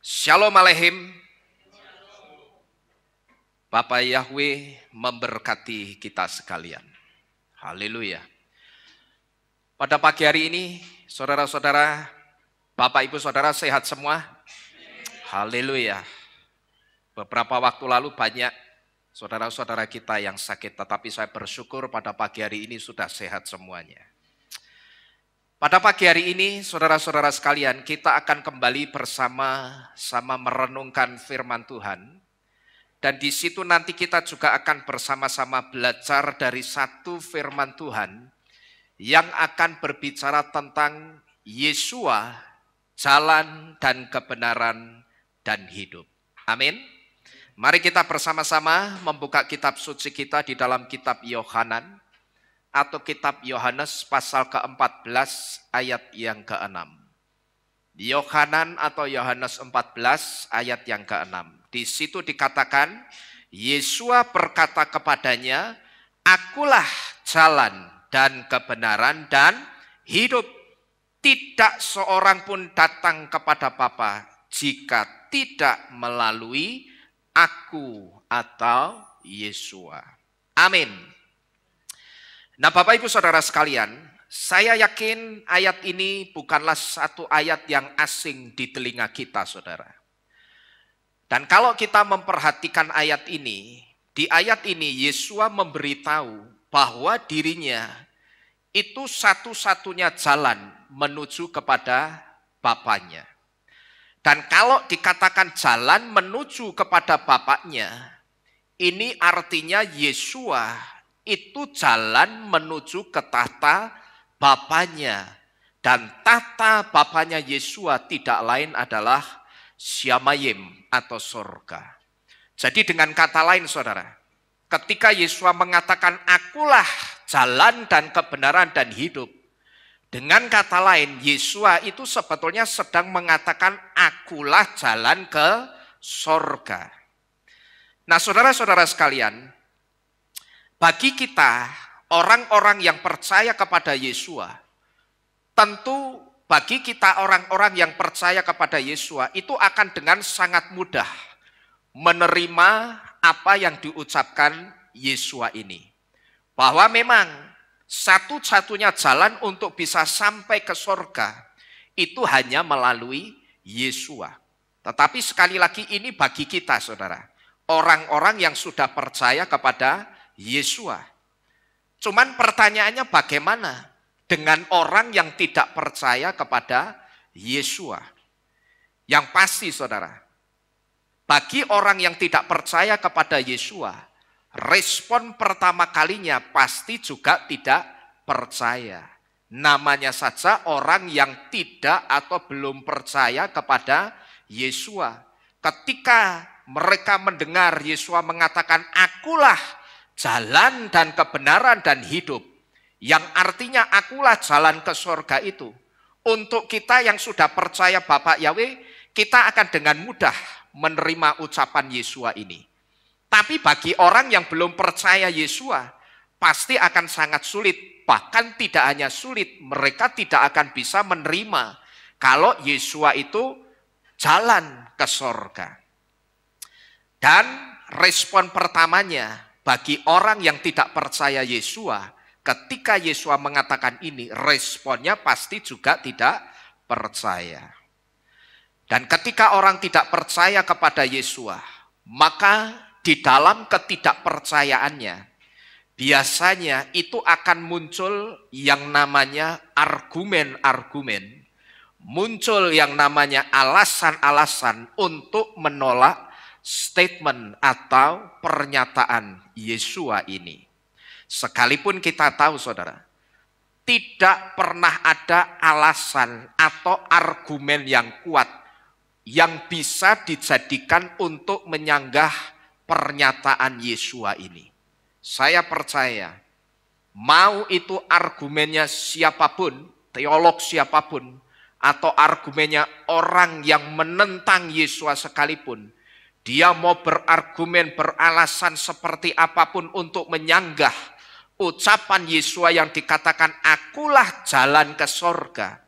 Shalom Aleichem. Bapak Yahweh memberkati kita sekalian. Haleluya. Pada pagi hari ini, saudara-saudara, Bapak Ibu Saudara sehat semua? Haleluya. Beberapa waktu lalu banyak saudara-saudara kita yang sakit, tetapi saya bersyukur pada pagi hari ini sudah sehat semuanya. Pada pagi hari ini, saudara-saudara sekalian, kita akan kembali bersama-sama merenungkan firman Tuhan. Dan di situ nanti kita juga akan bersama-sama belajar dari satu firman Tuhan yang akan berbicara tentang Yesua, jalan dan kebenaran dan hidup. Amin. Mari kita bersama-sama membuka kitab suci kita di dalam kitab Yohanan atau kitab Yohanes pasal ke-14 ayat yang ke-6. Yohanan atau Yohanes 14 ayat yang ke-6. Di situ dikatakan, Yesua berkata kepadanya, "Akulah jalan dan kebenaran dan hidup. Tidak seorang pun datang kepada Bapa jika tidak melalui aku atau Yesua." Amin. Nah, Bapak Ibu Saudara sekalian, saya yakin ayat ini bukanlah satu ayat yang asing di telinga kita, saudara. Dan kalau kita memperhatikan ayat ini, di ayat ini Yesua memberitahu bahwa dirinya itu satu-satunya jalan menuju kepada Bapaknya. Dan kalau dikatakan jalan menuju kepada Bapaknya, ini artinya Yesua itu jalan menuju ke tahta Bapaknya. Dan tahta Bapaknya Yesua tidak lain adalah Syamayim atau surga. Jadi dengan kata lain saudara, ketika Yesua mengatakan akulah jalan dan kebenaran dan hidup, dengan kata lain Yesua itu sebetulnya sedang mengatakan akulah jalan ke surga. Nah saudara-saudara sekalian, bagi kita, orang-orang yang percaya kepada Yesua, tentu bagi kita orang-orang yang percaya kepada Yesua, itu akan dengan sangat mudah menerima apa yang diucapkan Yesua ini. Bahwa memang satu-satunya jalan untuk bisa sampai ke surga, itu hanya melalui Yesua. Tetapi sekali lagi ini bagi kita saudara, orang-orang yang sudah percaya kepada Yesua. Cuman pertanyaannya bagaimana dengan orang yang tidak percaya kepada Yesua? Yang pasti saudara, bagi orang yang tidak percaya kepada Yesua, respon pertama kalinya pasti juga tidak percaya. Namanya saja orang yang tidak atau belum percaya kepada Yesua. Ketika mereka mendengar Yesua mengatakan akulah jalan dan kebenaran dan hidup, yang artinya akulah jalan ke surga itu. Untuk kita yang sudah percaya Bapak Yahweh, kita akan dengan mudah menerima ucapan Yesua ini. Tapi bagi orang yang belum percaya Yesua, pasti akan sangat sulit. Bahkan tidak hanya sulit, mereka tidak akan bisa menerima kalau Yesua itu jalan ke surga. Dan respon pertamanya, bagi orang yang tidak percaya Yesua, ketika Yesua mengatakan ini, responnya pasti juga tidak percaya. Dan ketika orang tidak percaya kepada Yesua, maka di dalam ketidakpercayaannya, biasanya itu akan muncul yang namanya argumen-argumen, muncul yang namanya alasan-alasan untuk menolak statement atau pernyataan Yesua ini. Sekalipun kita tahu saudara, tidak pernah ada alasan atau argumen yang kuat yang bisa dijadikan untuk menyanggah pernyataan Yesua ini. Saya percaya, mau itu argumennya siapapun, teolog siapapun, atau argumennya orang yang menentang Yesua sekalipun, dia mau berargumen, beralasan seperti apapun untuk menyanggah ucapan Yesua yang dikatakan akulah jalan ke surga.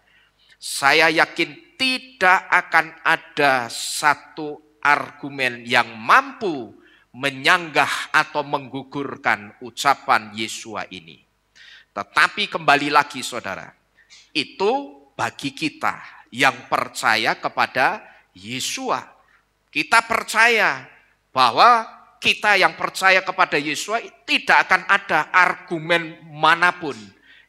Saya yakin tidak akan ada satu argumen yang mampu menyanggah atau menggugurkan ucapan Yesua ini. Tetapi kembali lagi saudara, itu bagi kita yang percaya kepada Yesua. Kita percaya bahwa kita yang percaya kepada Yesua tidak akan ada argumen manapun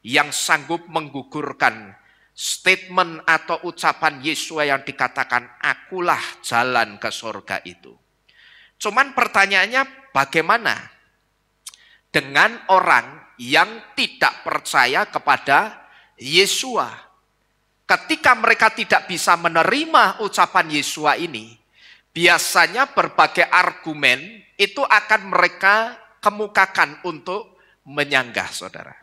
yang sanggup menggugurkan statement atau ucapan Yesua yang dikatakan, akulah jalan ke surga itu. Cuman pertanyaannya bagaimana dengan orang yang tidak percaya kepada Yesua? Ketika mereka tidak bisa menerima ucapan Yesua ini, biasanya berbagai argumen itu akan mereka kemukakan untuk menyanggah saudara.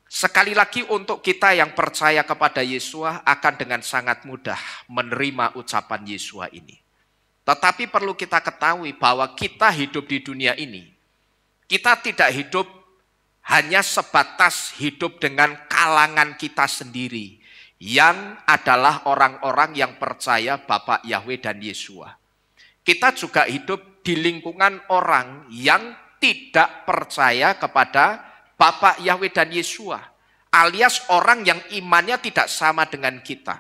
Sekali lagi untuk kita yang percaya kepada Yesua akan dengan sangat mudah menerima ucapan Yesua ini. Tetapi perlu kita ketahui bahwa kita hidup di dunia ini, kita tidak hidup hanya sebatas hidup dengan kalangan kita sendiri, yang adalah orang-orang yang percaya Bapa Yahweh dan Yesua. Kita juga hidup di lingkungan orang yang tidak percaya kepada Bapa Yahweh dan Yesua, alias orang yang imannya tidak sama dengan kita.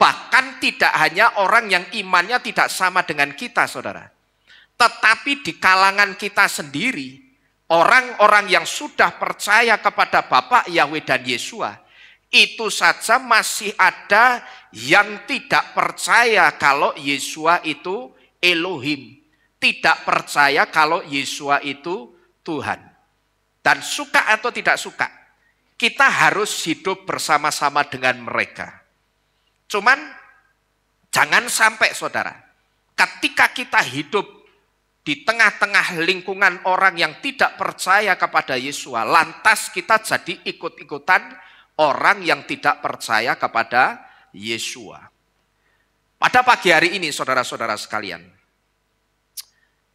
Bahkan tidak hanya orang yang imannya tidak sama dengan kita, saudara. Tetapi di kalangan kita sendiri, orang-orang yang sudah percaya kepada Bapa Yahweh dan Yesua, itu saja masih ada yang tidak percaya kalau Yesua itu Elohim. Tidak percaya kalau Yesua itu Tuhan. Dan suka atau tidak suka, kita harus hidup bersama-sama dengan mereka. Cuman jangan sampai saudara, ketika kita hidup di tengah-tengah lingkungan orang yang tidak percaya kepada Yesua, lantas kita jadi ikut-ikutan orang yang tidak percaya kepada Yesua. Pada pagi hari ini saudara-saudara sekalian,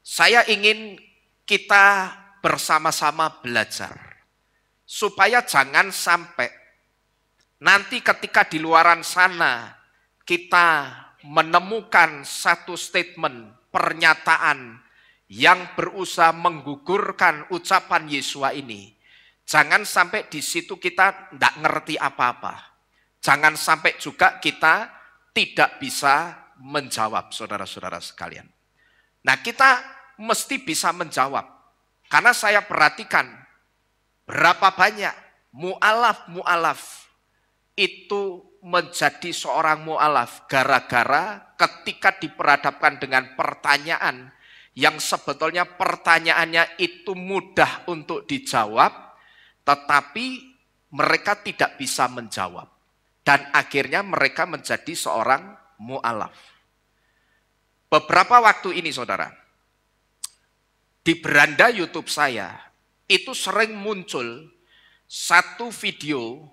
saya ingin kita bersama-sama belajar supaya jangan sampai nanti ketika di luaran sana kita menemukan satu statement, pernyataan yang berusaha menggugurkan ucapan Yesua ini. Jangan sampai di situ kita tidak ngerti apa-apa. Jangan sampai juga kita tidak bisa menjawab, saudara-saudara sekalian. Nah, kita mesti bisa menjawab. Karena saya perhatikan berapa banyak mu'alaf itu menjadi seorang mu'alaf gara-gara ketika diperhadapkan dengan pertanyaan yang sebetulnya pertanyaannya itu mudah untuk dijawab, tetapi mereka tidak bisa menjawab. Dan akhirnya mereka menjadi seorang mu'alaf. Beberapa waktu ini saudara, di beranda YouTube saya, itu sering muncul satu video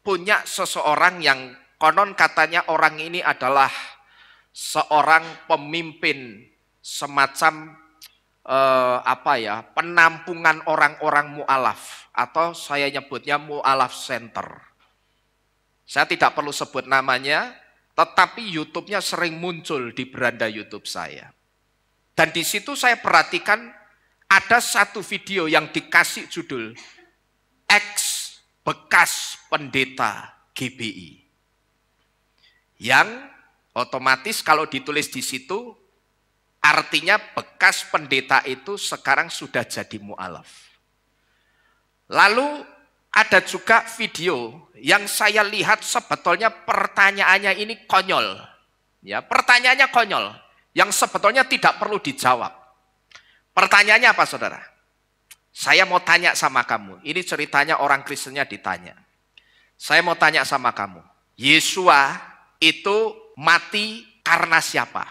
punya seseorang yang konon katanya orang ini adalah seorang pemimpin semacam penampungan orang-orang mu'alaf, atau saya nyebutnya mu'alaf center. Saya tidak perlu sebut namanya, tetapi YouTube-nya sering muncul di beranda YouTube saya. Dan di situ saya perhatikan ada satu video yang dikasih judul Ex bekas pendeta GBI. Yang otomatis kalau ditulis di situ artinya bekas pendeta itu sekarang sudah jadi mu'alaf. Lalu ada juga video yang saya lihat sebetulnya pertanyaannya ini konyol. Ya, pertanyaannya konyol yang sebetulnya tidak perlu dijawab. Pertanyaannya apa saudara? Saya mau tanya sama kamu. Ini ceritanya orang Kristennya ditanya. Saya mau tanya sama kamu. Yesua itu mati karena siapa?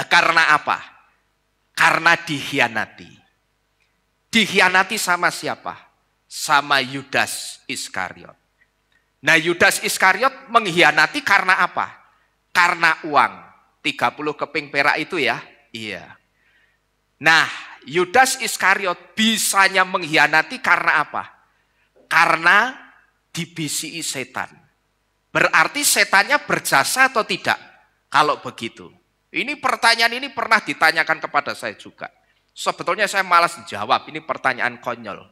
Karena apa? Karena dikhianati. Dikhianati sama siapa? Sama Yudas Iskariot. Nah, Yudas Iskariot mengkhianati karena apa? Karena uang. 30 keping perak itu ya? Iya. Nah, Yudas Iskariot bisanya mengkhianati karena apa? Karena dibisiki setan. Berarti setannya berjasa atau tidak? Kalau begitu. Ini pertanyaan ini pernah ditanyakan kepada saya juga. Sebetulnya saya malas jawab, ini pertanyaan konyol.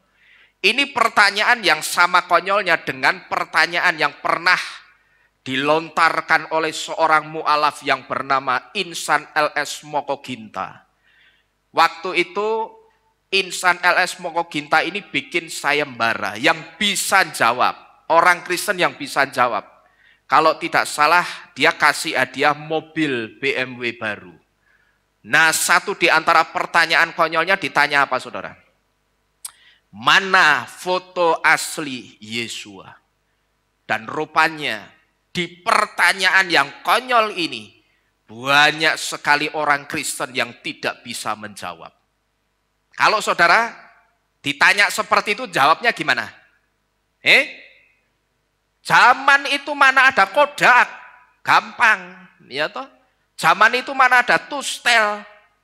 Ini pertanyaan yang sama konyolnya dengan pertanyaan yang pernah dilontarkan oleh seorang mu'alaf yang bernama Insan LS Mokoginta. Waktu itu Insan LS Mokoginta ini bikin sayembara yang bisa jawab. Orang Kristen yang bisa jawab. Kalau tidak salah dia kasih hadiah mobil BMW baru. Nah, satu di antara pertanyaan konyolnya ditanya apa saudara? Mana foto asli Yesua? Dan rupanya di pertanyaan yang konyol ini banyak sekali orang Kristen yang tidak bisa menjawab. Kalau saudara ditanya seperti itu jawabnya gimana? Zaman itu mana ada Kodak? Gampang, ya toh? Zaman itu mana ada Tustel?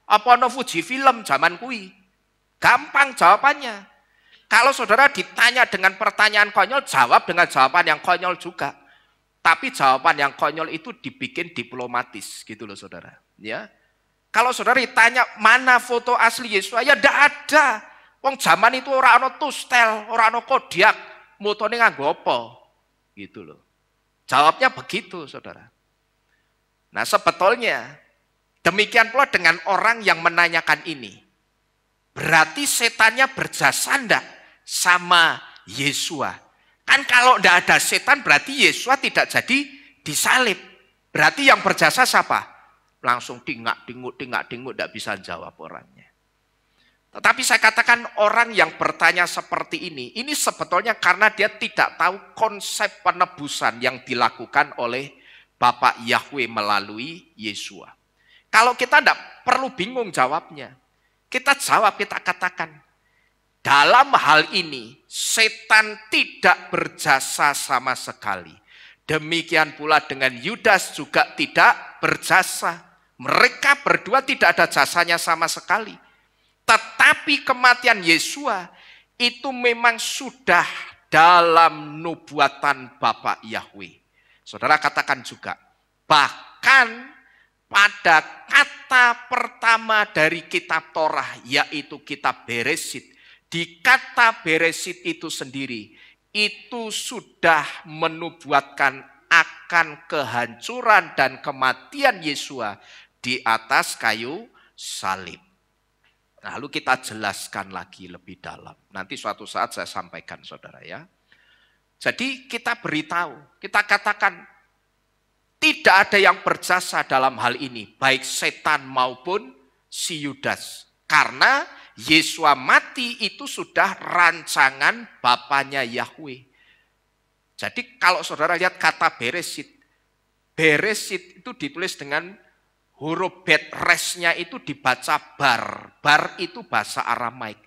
Apa no Fujifilm zaman kui? Gampang jawabannya. Kalau saudara ditanya dengan pertanyaan konyol, jawab dengan jawaban yang konyol juga. Tapi jawaban yang konyol itu dibikin diplomatis gitu loh saudara. Ya, kalau saudara ditanya mana foto asli Yesus, ya tidak ada. Wong zaman itu orang ono Tustel, orang ono Kodak, motone nganggo apa? Gitu loh. Jawabnya begitu saudara. Nah sebetulnya demikian pula dengan orang yang menanyakan ini. Berarti setannya berjasa enggak sama Yesua? Kan kalau enggak ada setan berarti Yesua tidak jadi disalib. Berarti yang berjasa siapa? Langsung tingak-tinguk enggak bisa jawab orangnya. Tetapi saya katakan orang yang bertanya seperti ini sebetulnya karena dia tidak tahu konsep penebusan yang dilakukan oleh Bapak Yahweh melalui Yesua. Kalau kita tidak perlu bingung jawabnya. Kita jawab, kita katakan. Dalam hal ini, setan tidak berjasa sama sekali. Demikian pula dengan Yudas juga tidak berjasa. Mereka berdua tidak ada jasanya sama sekali. Tetapi kematian Yesua itu memang sudah dalam nubuatan Bapak Yahweh. Saudara katakan juga, bahkan pada kata pertama dari kitab Torah, yaitu kitab Beresit, di kata Beresit itu sendiri, itu sudah menubuatkan akan kehancuran dan kematian Yesua di atas kayu salib. Lalu kita jelaskan lagi lebih dalam. Nanti suatu saat saya sampaikan saudara ya. Jadi kita beritahu, kita katakan tidak ada yang berjasa dalam hal ini. Baik setan maupun si Yudas. Karena Yesua mati itu sudah rancangan Bapanya Yahweh. Jadi kalau saudara lihat kata Beresit. Beresit itu ditulis dengan huruf bet resnya itu dibaca bar. Bar itu bahasa Aramaik.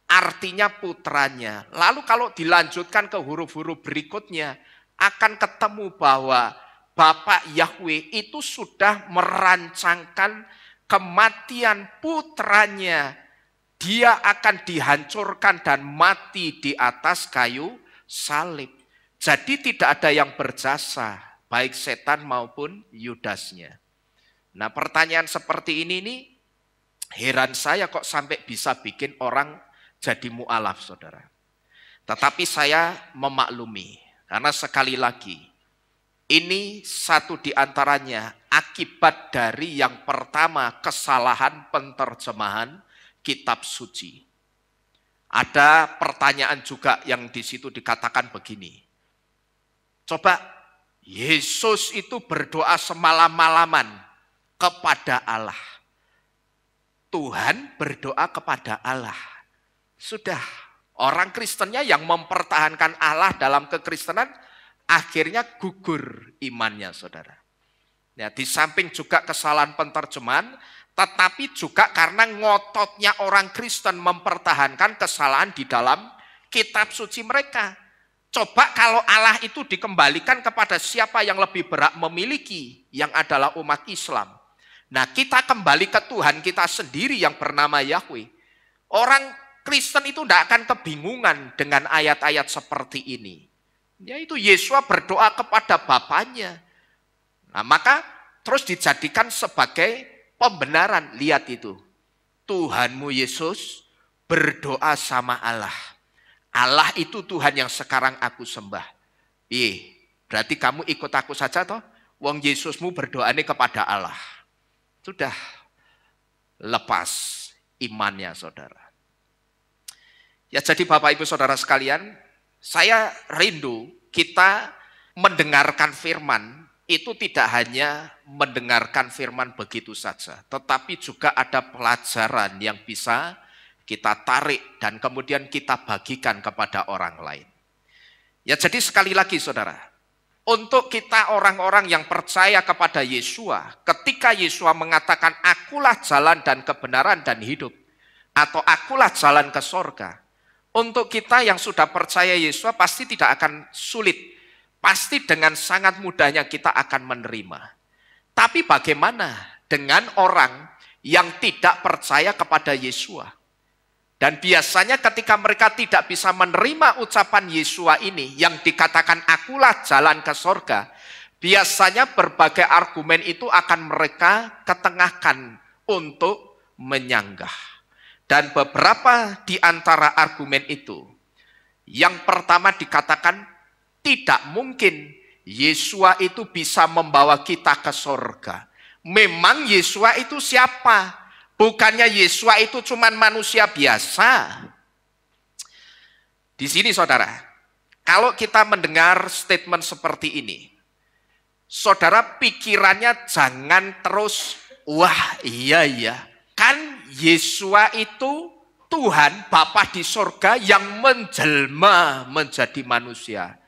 Artinya putranya. Lalu kalau dilanjutkan ke huruf-huruf berikutnya. Akan ketemu bahwa Bapak Yahweh itu sudah merancangkan kematian putranya. Dia akan dihancurkan dan mati di atas kayu salib. Jadi tidak ada yang berjasa. Baik setan maupun Yudasnya. Nah pertanyaan seperti ini nih, heran saya kok sampai bisa bikin orang jadi mu'alaf saudara. Tetapi saya memaklumi, karena sekali lagi, ini satu di antaranya akibat dari yang pertama kesalahan penterjemahan kitab suci. Ada pertanyaan juga yang di situ dikatakan begini. Coba, Yesus itu berdoa semalam-malaman kepada Allah. Tuhan berdoa kepada Allah. Sudah, orang Kristennya yang mempertahankan Allah dalam kekristenan, akhirnya gugur imannya saudara. Ya, di samping juga kesalahan penterjemahan, tetapi juga karena ngototnya orang Kristen mempertahankan kesalahan di dalam kitab suci mereka. Coba kalau Allah itu dikembalikan kepada siapa yang lebih berhak memiliki, yang adalah umat Islam. Nah kita kembali ke Tuhan kita sendiri yang bernama Yahweh. Orang Kristen itu tidak akan kebingungan dengan ayat-ayat seperti ini. Yaitu Yesua berdoa kepada Bapaknya. Nah, maka terus dijadikan sebagai pembenaran. Lihat itu. Tuhanmu Yesus berdoa sama Allah. Allah itu Tuhan yang sekarang aku sembah. Berarti kamu ikut aku saja toh? Wong Yesusmu berdoanya kepada Allah. Sudah lepas imannya saudara. Ya jadi Bapak Ibu Saudara sekalian, saya rindu kita mendengarkan firman itu tidak hanya mendengarkan firman begitu saja, tetapi juga ada pelajaran yang bisa kita tarik dan kemudian kita bagikan kepada orang lain. Ya jadi sekali lagi saudara, untuk kita orang-orang yang percaya kepada Yesua, ketika Yesua mengatakan akulah jalan dan kebenaran dan hidup, atau akulah jalan ke sorga, untuk kita yang sudah percaya Yesua pasti tidak akan sulit. Pasti dengan sangat mudahnya kita akan menerima. Tapi bagaimana dengan orang yang tidak percaya kepada Yesua? Dan biasanya ketika mereka tidak bisa menerima ucapan Yesua ini yang dikatakan akulah jalan ke sorga, biasanya berbagai argumen itu akan mereka ketengahkan untuk menyanggah. Dan beberapa di antara argumen itu, yang pertama dikatakan tidak mungkin Yesua itu bisa membawa kita ke sorga. Memang Yesua itu siapa? Bukannya Yesua itu cuma manusia biasa. Di sini saudara, kalau kita mendengar statement seperti ini, saudara pikirannya jangan terus, wah iya ya, kan Yesua itu Tuhan Bapa di sorga yang menjelma menjadi manusia.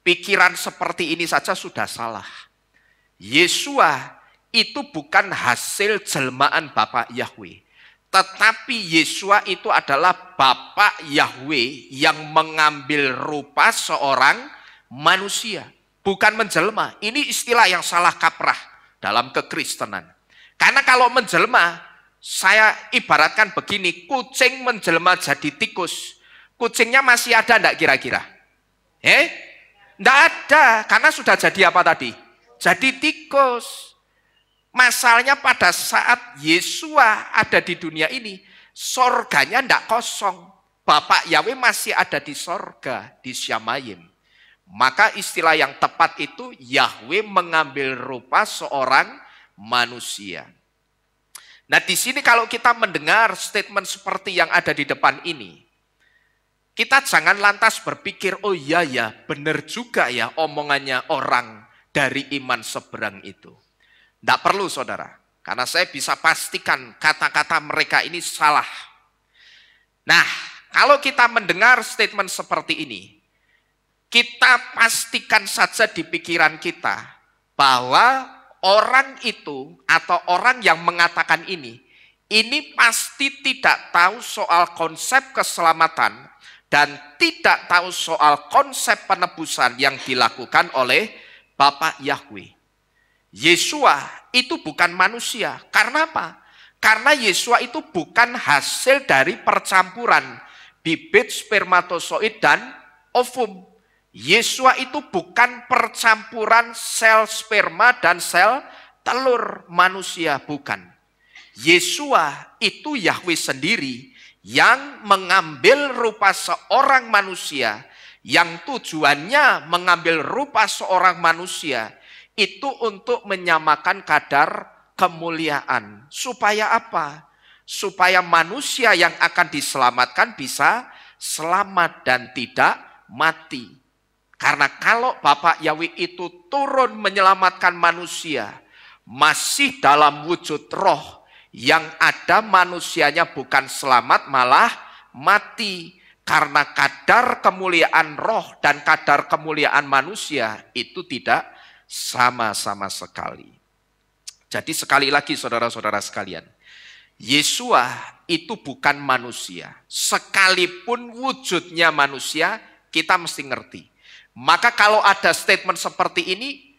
Pikiran seperti ini saja sudah salah. Yesua itu bukan hasil jelmaan Bapa Yahweh. Tetapi Yesua itu adalah Bapa Yahweh yang mengambil rupa seorang manusia. Bukan menjelma. Ini istilah yang salah kaprah dalam kekristenan. Karena kalau menjelma, saya ibaratkan begini, kucing menjelma jadi tikus. Kucingnya masih ada enggak kira-kira? Enggak ada, karena sudah jadi apa tadi? Jadi tikus. Masalahnya pada saat Yesua ada di dunia ini, sorganya enggak kosong. Bapak Yahweh masih ada di sorga, di Syamayim. Maka istilah yang tepat itu Yahweh mengambil rupa seorang manusia. Nah di sini kalau kita mendengar statement seperti yang ada di depan ini, kita jangan lantas berpikir, oh iya ya, benar juga ya omongannya orang dari iman seberang itu. Tidak perlu saudara, karena saya bisa pastikan kata-kata mereka ini salah. Nah, kalau kita mendengar statement seperti ini, kita pastikan saja di pikiran kita bahwa orang itu atau orang yang mengatakan ini pasti tidak tahu soal konsep keselamatan dan tidak tahu soal konsep penebusan yang dilakukan oleh Bapa Yahweh. Yesua itu bukan manusia. Karena apa? Karena Yesua itu bukan hasil dari percampuran bibit spermatozoid dan ovum. Yesua itu bukan percampuran sel sperma dan sel telur manusia, bukan. Yesua itu Yahweh sendiri yang mengambil rupa seorang manusia, yang tujuannya mengambil rupa seorang manusia, itu untuk menyamakan kadar kemuliaan. Supaya apa? Supaya manusia yang akan diselamatkan bisa selamat dan tidak mati. Karena kalau Bapa Yahweh itu turun menyelamatkan manusia, masih dalam wujud roh, yang ada manusianya bukan selamat malah mati. Karena kadar kemuliaan roh dan kadar kemuliaan manusia itu tidak sama-sama sekali. Jadi sekali lagi saudara-saudara sekalian, Yesua itu bukan manusia. Sekalipun wujudnya manusia, kita mesti ngerti. Maka kalau ada statement seperti ini,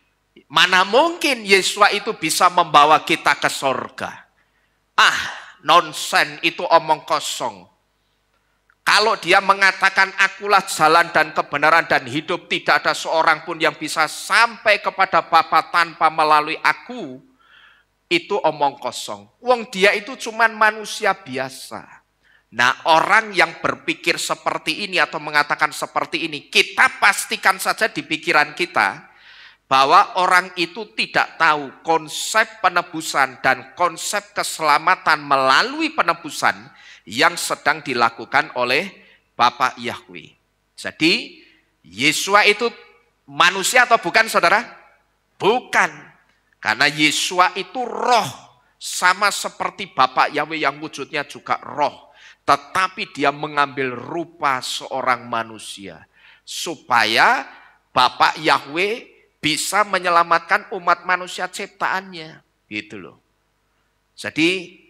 mana mungkin Yesua itu bisa membawa kita ke sorga? Nonsen, itu omong kosong. Kalau dia mengatakan akulah jalan dan kebenaran dan hidup, tidak ada seorang pun yang bisa sampai kepada Bapa tanpa melalui aku, itu omong kosong. Wong dia itu cuman manusia biasa. Nah, orang yang berpikir seperti ini atau mengatakan seperti ini, kita pastikan saja di pikiran kita bahwa orang itu tidak tahu konsep penebusan dan konsep keselamatan melalui penebusan yang sedang dilakukan oleh Bapa Yahweh. Jadi, Yesua itu manusia atau bukan, saudara? Bukan. Karena Yesua itu roh, sama seperti Bapa Yahweh yang wujudnya juga roh. Tetapi dia mengambil rupa seorang manusia. Supaya Bapa Yahweh bisa menyelamatkan umat manusia ciptaannya. Gitu loh. Jadi,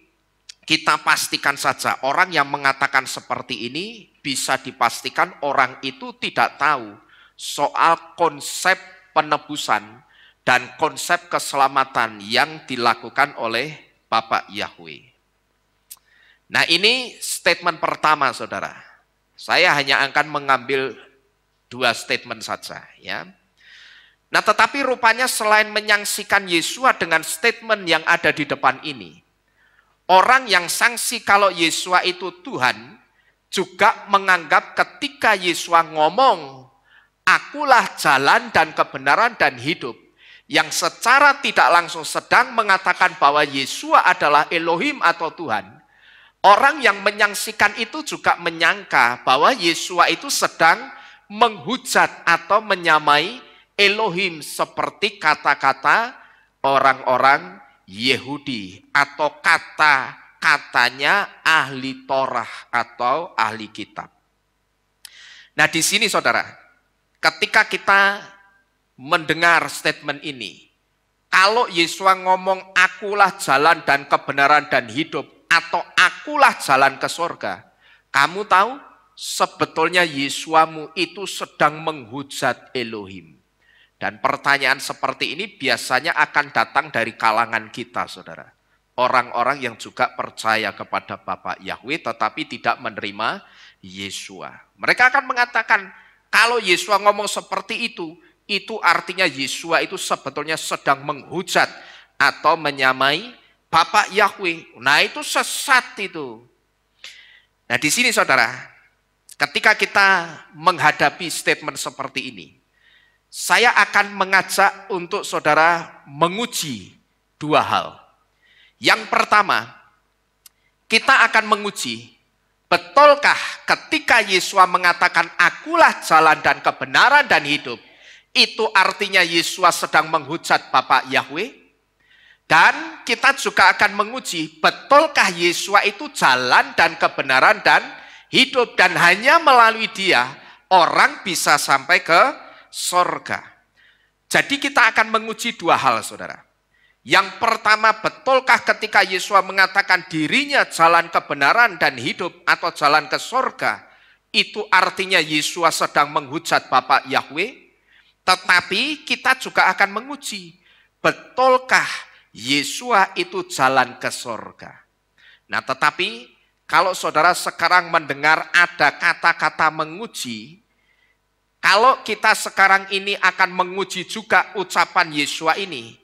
kita pastikan saja orang yang mengatakan seperti ini bisa dipastikan orang itu tidak tahu soal konsep penebusan dan konsep keselamatan yang dilakukan oleh Bapa Yahweh. Nah, ini statement pertama, saudara. Saya hanya akan mengambil 2 statement saja, ya. Nah, tetapi rupanya selain menyaksikan Yesua dengan statement yang ada di depan ini, orang yang sangsi kalau Yesua itu Tuhan juga menganggap ketika Yesua ngomong, akulah jalan dan kebenaran dan hidup, yang secara tidak langsung sedang mengatakan bahwa Yesua adalah Elohim atau Tuhan. Orang yang menyaksikan itu juga menyangka bahwa Yesua itu sedang menghujat atau menyamai Elohim seperti kata-kata orang-orang Yahudi atau kata-katanya ahli Torah atau ahli kitab. Nah, di sini saudara, ketika kita mendengar statement ini, kalau Yesua ngomong akulah jalan dan kebenaran dan hidup atau akulah jalan ke surga, kamu tahu sebetulnya Yesuamu itu sedang menghujat Elohim. Dan pertanyaan seperti ini biasanya akan datang dari kalangan kita, saudara. Orang-orang yang juga percaya kepada Bapa Yahweh tetapi tidak menerima Yesua. Mereka akan mengatakan, kalau Yesua ngomong seperti itu artinya Yesua itu sebetulnya sedang menghujat atau menyamai Bapa Yahweh. Nah, itu sesat itu. Nah, di sini saudara, ketika kita menghadapi statement seperti ini, saya akan mengajak untuk saudara menguji 2 hal. Yang pertama, kita akan menguji, betulkah ketika Yesua mengatakan akulah jalan dan kebenaran dan hidup, itu artinya Yesua sedang menghujat Bapa Yahweh? Dan kita juga akan menguji, betulkah Yesua itu jalan dan kebenaran dan hidup, dan hanya melalui dia orang bisa sampai ke surga. Jadi kita akan menguji 2 hal, saudara. Yang pertama, betulkah ketika Yesua mengatakan dirinya jalan kebenaran dan hidup atau jalan ke surga, itu artinya Yesua sedang menghujat Bapa Yahweh? Tetapi kita juga akan menguji, betulkah Yesua itu jalan ke surga? Nah, tetapi kalau saudara sekarang mendengar ada kata-kata menguji, kalau kita sekarang ini akan menguji juga ucapan Yesua ini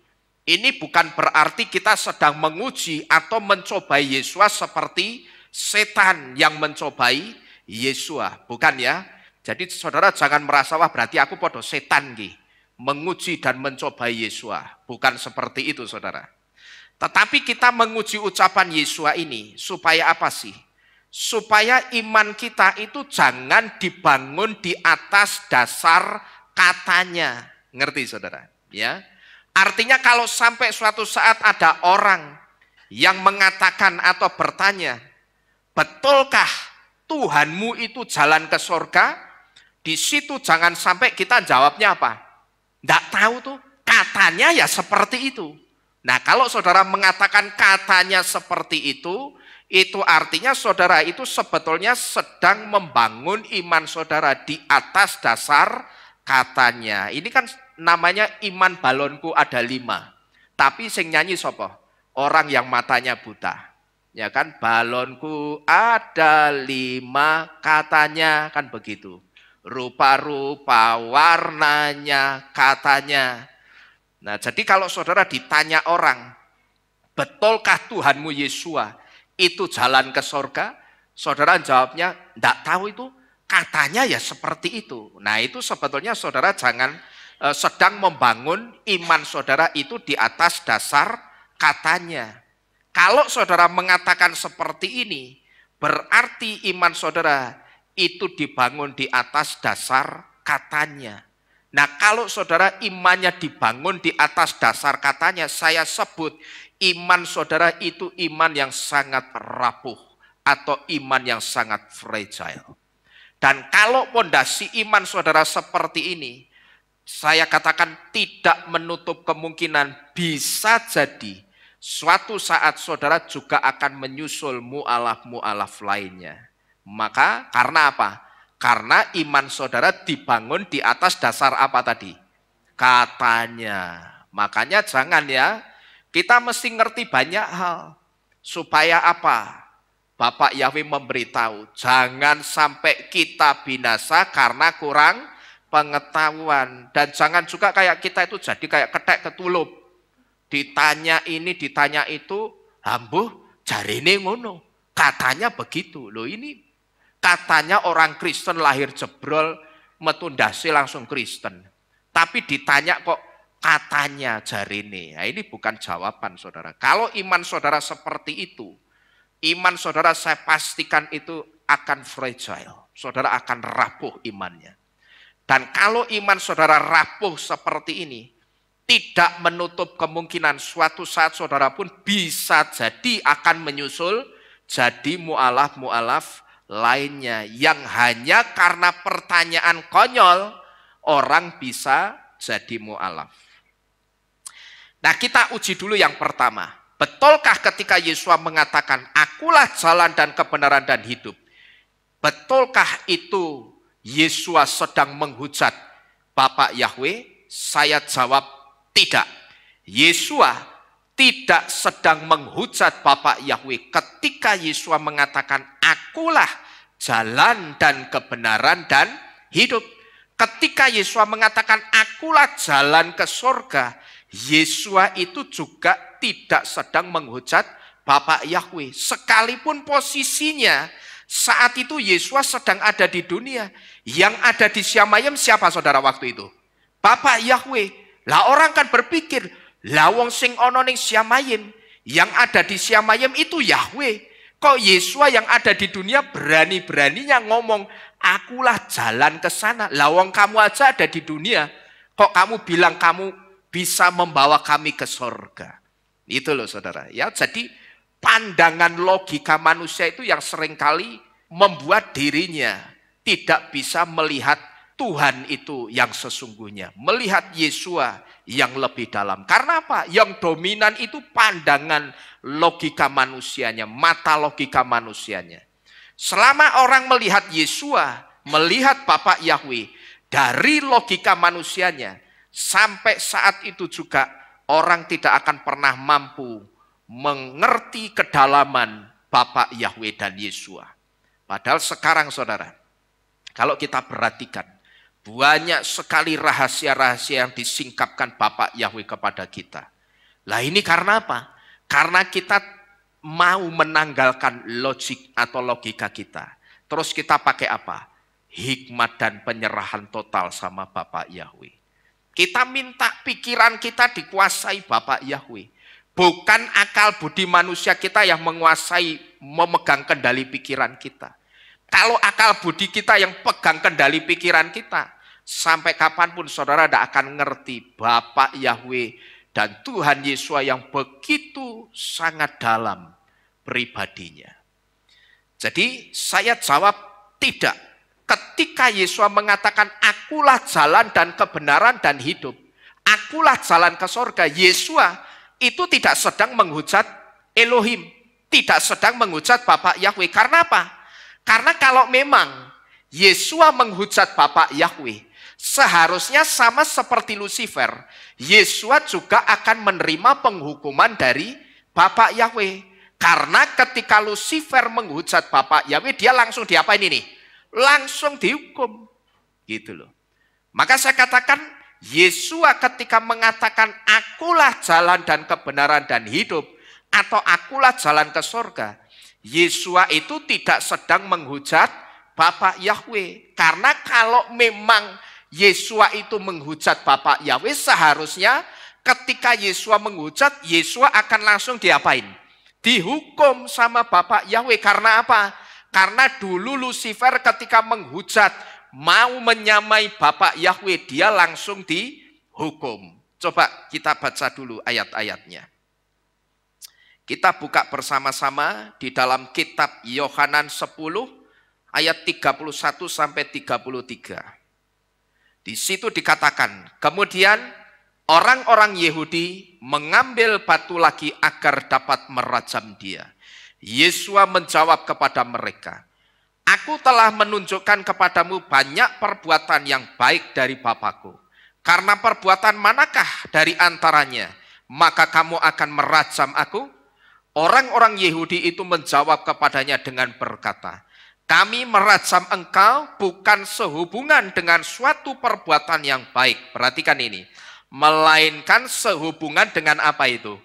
bukan berarti kita sedang menguji atau mencobai Yesua seperti setan yang mencobai Yesua. Bukan ya. Jadi saudara jangan merasa, wah berarti aku podo setan ki, menguji dan mencobai Yesua. Bukan seperti itu, saudara. Tetapi kita menguji ucapan Yesua ini supaya apa sih? Supaya iman kita itu jangan dibangun di atas dasar katanya. Ngerti saudara? Ya. Artinya kalau sampai suatu saat ada orang yang mengatakan atau bertanya, betulkah Tuhanmu itu jalan ke surga? Di situ jangan sampai kita jawabnya apa? Nggak tahu tuh, katanya ya seperti itu. Nah, kalau saudara mengatakan katanya seperti itu artinya saudara itu sebetulnya sedang membangun iman saudara di atas dasar katanya. Ini kan namanya iman balonku ada 5. Tapi sing nyanyi sapa? Orang yang matanya buta. Ya kan, balonku ada 5 katanya, kan begitu. Rupa-rupa warnanya katanya. Nah, jadi kalau saudara ditanya orang, betulkah Tuhanmu Yesua itu jalan ke sorga? Saudara jawabnya, enggak tahu itu, katanya ya seperti itu. Nah, itu sebetulnya saudara jangan sedang membangun iman saudara itu di atas dasar katanya. Kalau saudara mengatakan seperti ini, berarti iman saudara itu dibangun di atas dasar katanya. Nah, kalau saudara imannya dibangun di atas dasar katanya, saya sebut iman saudara itu iman yang sangat rapuh atau iman yang sangat fragile. Dan kalau pondasi iman saudara seperti ini, saya katakan tidak menutup kemungkinan bisa jadi suatu saat saudara juga akan menyusul mu'alaf-mu'alaf lainnya. Maka karena apa? Karena iman saudara dibangun di atas dasar apa tadi? Katanya. Makanya jangan ya, kita mesti ngerti banyak hal. Supaya apa? Bapak Yahweh memberitahu, jangan sampai kita binasa karena kurang pengetahuan. Dan jangan juga kayak kita itu jadi kayak ketek ketulup. Ditanya ini, ditanya itu, ambuh jarine ngono. Katanya begitu. Loh, ini katanya orang Kristen lahir jebrol, metu ndase langsung Kristen. Tapi ditanya kok katanya jarine. Nah, ini bukan jawaban saudara. Kalau iman saudara seperti itu, iman saudara saya pastikan itu akan fragile. Saudara akan rapuh imannya. Dan kalau iman saudara rapuh seperti ini, tidak menutup kemungkinan suatu saat saudara pun bisa jadi akan menyusul jadi mu'alaf-mu'alaf lainnya. Yang hanya karena pertanyaan konyol, orang bisa jadi mu'alaf. Nah, kita uji dulu yang pertama. Betulkah ketika Yesus mengatakan, akulah jalan dan kebenaran dan hidup? Betulkah itu Yesus sedang menghujat Bapak Yahweh? Saya jawab, tidak. Yesua tidak sedang menghujat Bapak Yahweh ketika Yesua mengatakan akulah jalan dan kebenaran dan hidup. Ketika Yesua mengatakan akulah jalan ke surga, Yesua itu juga tidak sedang menghujat Bapak Yahweh. Sekalipun posisinya saat itu Yesua sedang ada di dunia. Yang ada di Syamayim siapa saudara waktu itu? Bapak Yahweh. Lah orang kan berpikir, lah wong sing ono ning Syamayim, yang ada di Syamayim itu Yahweh. Kok Yesua yang ada di dunia berani-beraninya ngomong, akulah jalan ke sana. Lah wong kamu aja ada di dunia, kok kamu bilang kamu bisa membawa kami ke surga. Itu loh saudara. Ya, jadi pandangan logika manusia itu yang seringkali membuat dirinya tidak bisa melihat Tuhan itu yang sesungguhnya. Melihat Yesua yang lebih dalam. Karena apa? Yang dominan itu pandangan logika manusianya. Mata logika manusianya. Selama orang melihat Yesua, melihat Bapak Yahweh dari logika manusianya, sampai saat itu juga orang tidak akan pernah mampu mengerti kedalaman Bapak Yahweh dan Yesua. Padahal sekarang saudara, kalau kita perhatikan, banyak sekali rahasia-rahasia yang disingkapkan Bapak Yahweh kepada kita. Lah ini karena apa? Karena kita mau menanggalkan logik atau logika kita. Terus kita pakai apa? Hikmat dan penyerahan total sama Bapak Yahweh. Kita minta pikiran kita dikuasai Bapak Yahweh. Bukan akal budi manusia kita yang menguasai, memegang kendali pikiran kita. Kalau akal budi kita yang pegang kendali pikiran kita, sampai kapanpun saudara tidak akan ngerti Bapak Yahweh dan Tuhan Yesua yang begitu sangat dalam pribadinya. Jadi saya jawab tidak. Ketika Yesua mengatakan akulah jalan dan kebenaran dan hidup, akulah jalan ke surga, Yesua itu tidak sedang menghujat Elohim, tidak sedang menghujat Bapak Yahweh. Karena apa? Karena kalau memang Yesua menghujat Bapak Yahweh, seharusnya sama seperti Lucifer, Yesua juga akan menerima penghukuman dari Bapak Yahweh. Karena ketika Lucifer menghujat Bapak Yahweh, dia langsung diapain ini? Langsung dihukum. Gitu loh. Maka saya katakan, Yesua ketika mengatakan akulah jalan dan kebenaran dan hidup, atau akulah jalan ke surga, Yesua itu tidak sedang menghujat Bapak Yahweh. Karena kalau memang Yesua itu menghujat Bapak Yahweh, seharusnya ketika Yesua menghujat, Yesua akan langsung diapain? Dihukum sama Bapak Yahweh. Karena apa? Karena dulu Lucifer ketika menghujat, mau menyamai Bapak Yahweh, dia langsung dihukum. Coba kita baca dulu ayat-ayatnya. Kita buka bersama-sama di dalam kitab Yohanan 10 ayat 31 sampai 33. Di situ dikatakan, kemudian orang-orang Yahudi mengambil batu lagi agar dapat merajam dia. Yesua menjawab kepada mereka, aku telah menunjukkan kepadamu banyak perbuatan yang baik dari Bapakku. Karena perbuatan manakah dari antaranya, maka kamu akan merajam aku? Orang-orang Yahudi itu menjawab kepadanya dengan berkata, kami merajam engkau bukan sehubungan dengan suatu perbuatan yang baik. Perhatikan ini. Melainkan sehubungan dengan apa itu?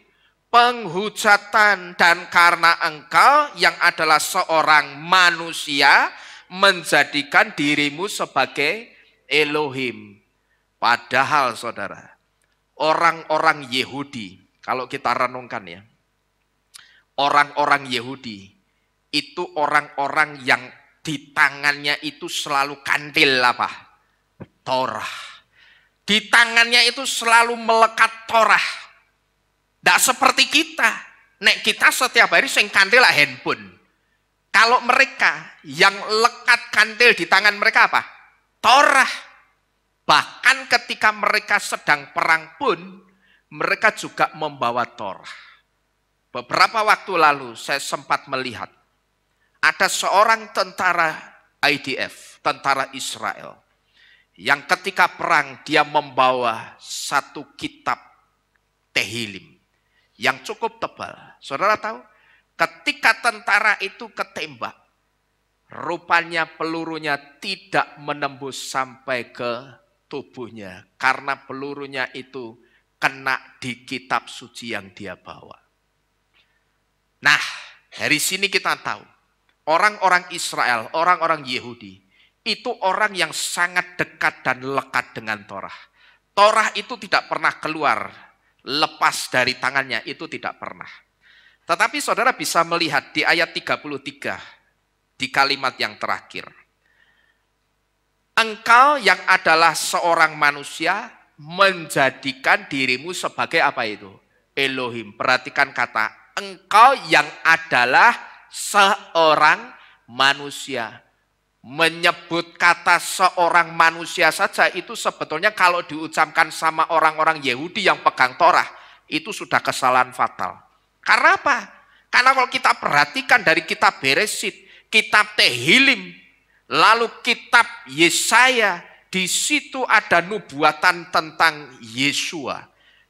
Penghujatan. Dan karena engkau yang adalah seorang manusia menjadikan dirimu sebagai Elohim. Padahal saudara, orang-orang Yahudi, kalau kita renungkan ya, orang-orang Yahudi itu orang-orang yang di tangannya itu selalu kandil apa? Torah. Di tangannya itu selalu melekat Torah. Tidak seperti kita. Nek kita setiap hari sing kandil lah handphone. Kalau mereka yang lekat kandil di tangan mereka apa? Torah. Bahkan ketika mereka sedang perang pun, mereka juga membawa Torah. Beberapa waktu lalu saya sempat melihat ada seorang tentara IDF, tentara Israel, yang ketika perang dia membawa satu kitab Tehillim yang cukup tebal. Saudara tahu, ketika tentara itu ketembak, rupanya pelurunya tidak menembus sampai ke tubuhnya, karena pelurunya itu kena di kitab suci yang dia bawa. Nah, dari sini kita tahu, orang-orang Israel, orang-orang Yahudi, itu orang yang sangat dekat dan lekat dengan Torah. Torah itu tidak pernah keluar, lepas dari tangannya, itu tidak pernah. Tetapi saudara bisa melihat di ayat 33, di kalimat yang terakhir. Engkau yang adalah seorang manusia, menjadikan dirimu sebagai apa itu? Elohim. Perhatikan kata, engkau yang adalah seorang manusia. Menyebut kata seorang manusia saja itu sebetulnya kalau diucapkan sama orang-orang Yahudi yang pegang Torah, itu sudah kesalahan fatal. Karena apa? Karena kalau kita perhatikan dari kitab Beresit, kitab Tehillim, lalu kitab Yesaya, di situ ada nubuatan tentang Yesua.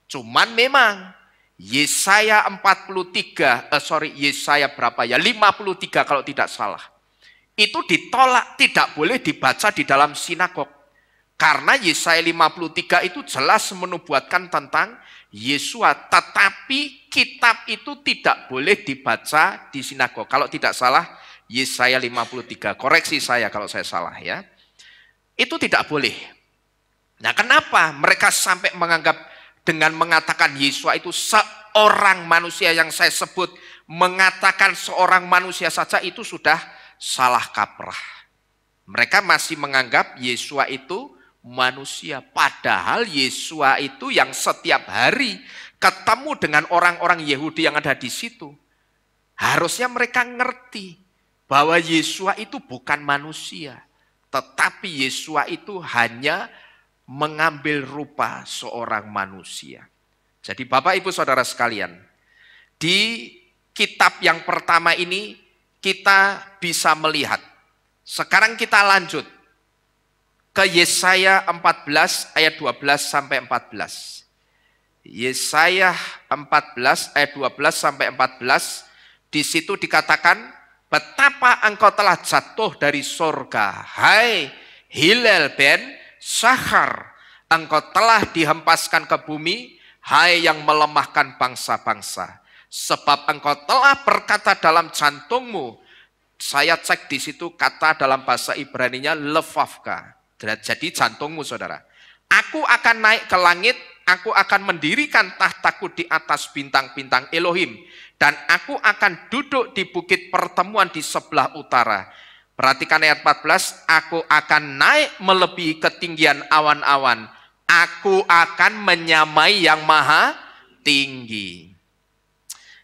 Cuman memang Yesaya 53 kalau tidak salah. Itu ditolak, tidak boleh dibaca di dalam sinagog. Karena Yesaya 53 itu jelas menubuatkan tentang Yesua, tetapi kitab itu tidak boleh dibaca di sinagog. Kalau tidak salah, Yesaya 53, koreksi saya kalau saya salah ya. Itu tidak boleh. Nah, kenapa mereka sampai menganggap dengan mengatakan Yesua itu seorang manusia yang saya sebut, mengatakan seorang manusia saja itu sudah salah kaprah. Mereka masih menganggap Yesua itu manusia. Padahal Yesua itu yang setiap hari ketemu dengan orang-orang Yahudi yang ada di situ. Harusnya mereka ngerti bahwa Yesua itu bukan manusia. Tetapi Yesua itu hanya mengambil rupa seorang manusia. Jadi Bapak Ibu Saudara sekalian, di kitab yang pertama ini kita bisa melihat. Sekarang kita lanjut ke Yesaya 14 ayat 12 sampai 14. Yesaya 14 ayat 12 sampai 14, di situ dikatakan, betapa engkau telah jatuh dari sorga, hai Hilal bin Syahar. Engkau telah dihempaskan ke bumi, hai yang melemahkan bangsa-bangsa. Sebab engkau telah berkata dalam jantungmu, saya cek di situ kata dalam bahasa Ibraninya lefavka. Jadi jantungmu saudara. Aku akan naik ke langit, aku akan mendirikan tahtaku di atas bintang-bintang Elohim. Dan aku akan duduk di bukit pertemuan di sebelah utara. Perhatikan ayat 14, aku akan naik melebihi ketinggian awan-awan. Aku akan menyamai yang maha tinggi.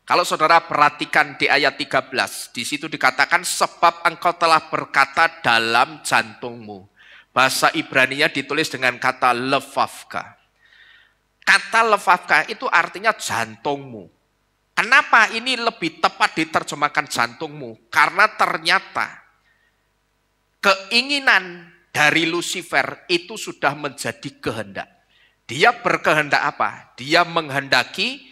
Kalau saudara perhatikan di ayat 13, di situ dikatakan sebab engkau telah berkata dalam jantungmu. Bahasa Ibraninya ditulis dengan kata lefavka. Kata lefavka itu artinya jantungmu. Kenapa ini lebih tepat diterjemahkan jantungmu? Karena ternyata keinginan dari Lucifer itu sudah menjadi kehendak. Dia berkehendak apa? Dia menghendaki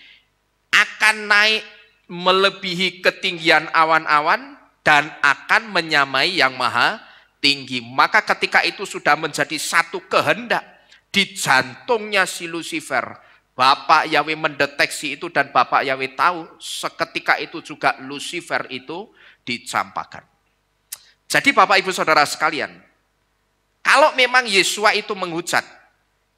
akan naik melebihi ketinggian awan-awan dan akan menyamai yang maha tinggi. Maka ketika itu sudah menjadi satu kehendak di jantungnya si Lucifer, Bapak Yahweh mendeteksi itu dan Bapak Yahweh tahu seketika itu juga Lucifer itu dicampakkan. Jadi Bapak Ibu Saudara sekalian, kalau memang Yesua itu menghujat,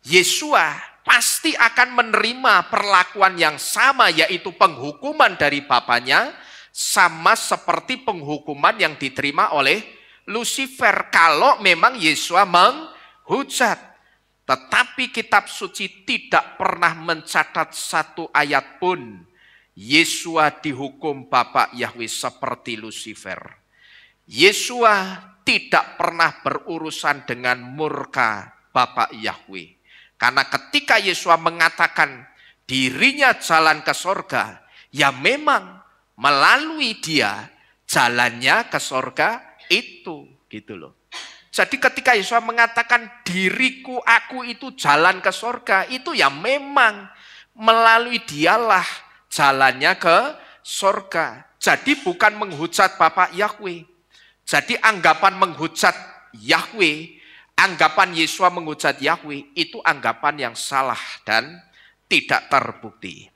Yesua pasti akan menerima perlakuan yang sama, yaitu penghukuman dari Bapaknya, sama seperti penghukuman yang diterima oleh Lucifer kalau memang Yesua menghujat. Tetapi kitab suci tidak pernah mencatat satu ayat pun Yesua dihukum Bapak Yahweh seperti Lucifer. Yesua tidak pernah berurusan dengan murka Bapak Yahweh. Karena ketika Yesua mengatakan dirinya jalan ke sorga, ya memang melalui dia jalannya ke sorga itu, gitu loh. Jadi ketika Yesus mengatakan diriku aku itu jalan ke sorga, itu ya memang melalui dialah jalannya ke sorga. Jadi bukan menghujat Bapak Yahweh. Jadi anggapan menghujat Yahweh, anggapan Yesus menghujat Yahweh itu anggapan yang salah dan tidak terbukti.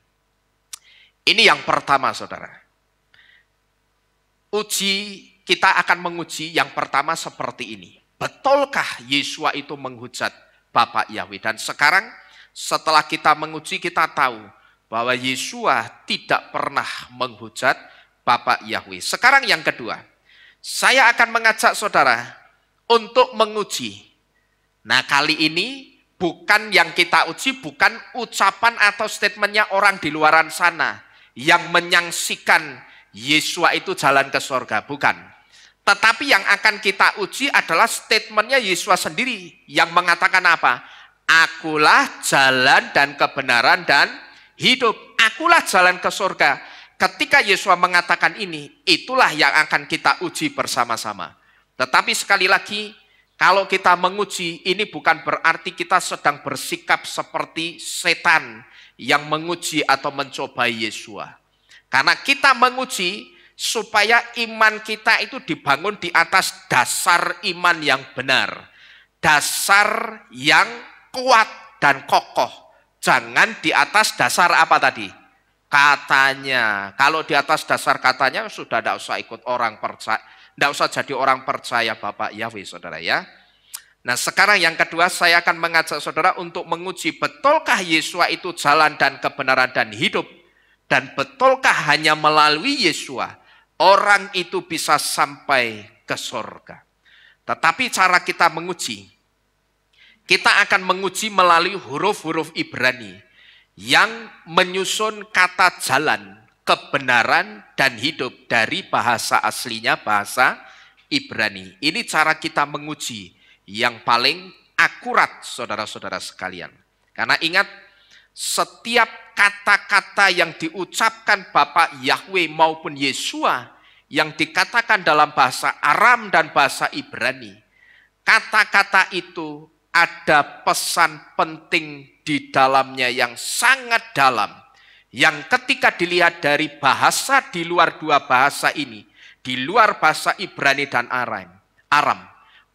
Ini yang pertama saudara. Kita akan menguji yang pertama seperti ini. Betulkah Yesua itu menghujat Bapak Yahweh? Dan sekarang setelah kita menguji kita tahu bahwa Yesua tidak pernah menghujat Bapak Yahweh. Sekarang yang kedua, saya akan mengajak saudara untuk menguji. Nah kali ini bukan yang kita uji, bukan ucapan atau statementnya orang di luaran sana yang menyaksikan Yesua itu jalan ke sorga, bukan. Tetapi yang akan kita uji adalah statementnya Yesua sendiri yang mengatakan apa? Akulah jalan dan kebenaran dan hidup. Akulah jalan ke surga. Ketika Yesua mengatakan ini, itulah yang akan kita uji bersama-sama. Tetapi sekali lagi, kalau kita menguji, ini bukan berarti kita sedang bersikap seperti setan yang menguji atau mencobai Yesua. Karena kita menguji supaya iman kita itu dibangun di atas dasar iman yang benar. Dasar yang kuat dan kokoh. Jangan di atas dasar apa tadi? Katanya. Kalau di atas dasar katanya sudah tidak usah ikut orang percaya. Tidak usah jadi orang percaya Bapak Yahweh saudara ya. Nah sekarang yang kedua saya akan mengajak saudara untuk menguji betulkah Yesua itu jalan dan kebenaran dan hidup. Dan betulkah hanya melalui Yesua orang itu bisa sampai ke sorga. Tetapi cara kita menguji, kita akan menguji melalui huruf-huruf Ibrani yang menyusun kata jalan, kebenaran, dan hidup dari bahasa aslinya, bahasa Ibrani. Ini cara kita menguji yang paling akurat, saudara-saudara sekalian. Karena ingat, setiap kata-kata yang diucapkan Bapak Yahweh maupun Yesua yang dikatakan dalam bahasa Aram dan bahasa Ibrani, kata-kata itu ada pesan penting di dalamnya yang sangat dalam, yang ketika dilihat dari bahasa di luar dua bahasa ini, di luar bahasa Ibrani dan Aram,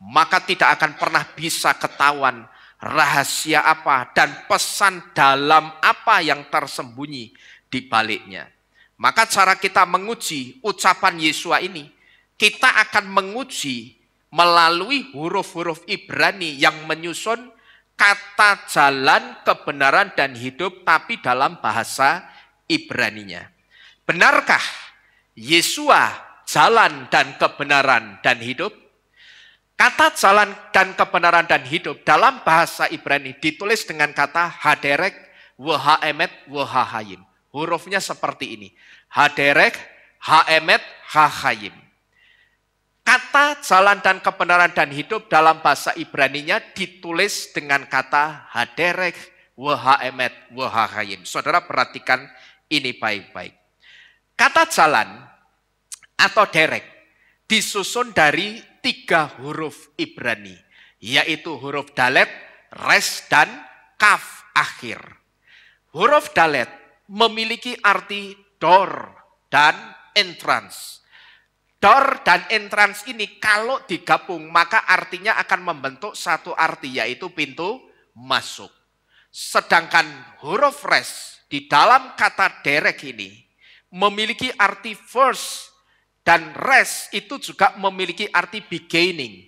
maka tidak akan pernah bisa ketahuan rahasia apa dan pesan dalam apa yang tersembunyi di baliknya. Maka cara kita menguji ucapan Yesua ini, kita akan menguji melalui huruf-huruf Ibrani yang menyusun kata jalan, kebenaran, dan hidup, tapi dalam bahasa Ibraninya. Benarkah Yesua jalan dan kebenaran dan hidup? Kata jalan dan kebenaran dan hidup dalam bahasa Ibrani ditulis dengan kata haderek, wahaemet, wahahayim. Hurufnya seperti ini. Haderek, haemet, hahayim. Kata jalan dan kebenaran dan hidup dalam bahasa Ibraninya ditulis dengan kata haderek, wahaemet, wahahayim. Saudara perhatikan ini baik-baik. Kata jalan atau derek disusun dari 3 huruf Ibrani, yaitu huruf dalet, res, dan kaf akhir. Huruf dalet memiliki arti door dan entrance. Door dan entrance ini kalau digabung maka artinya akan membentuk satu arti, yaitu pintu masuk. Sedangkan huruf res di dalam kata derek ini memiliki arti first, dan res itu juga memiliki arti beginning.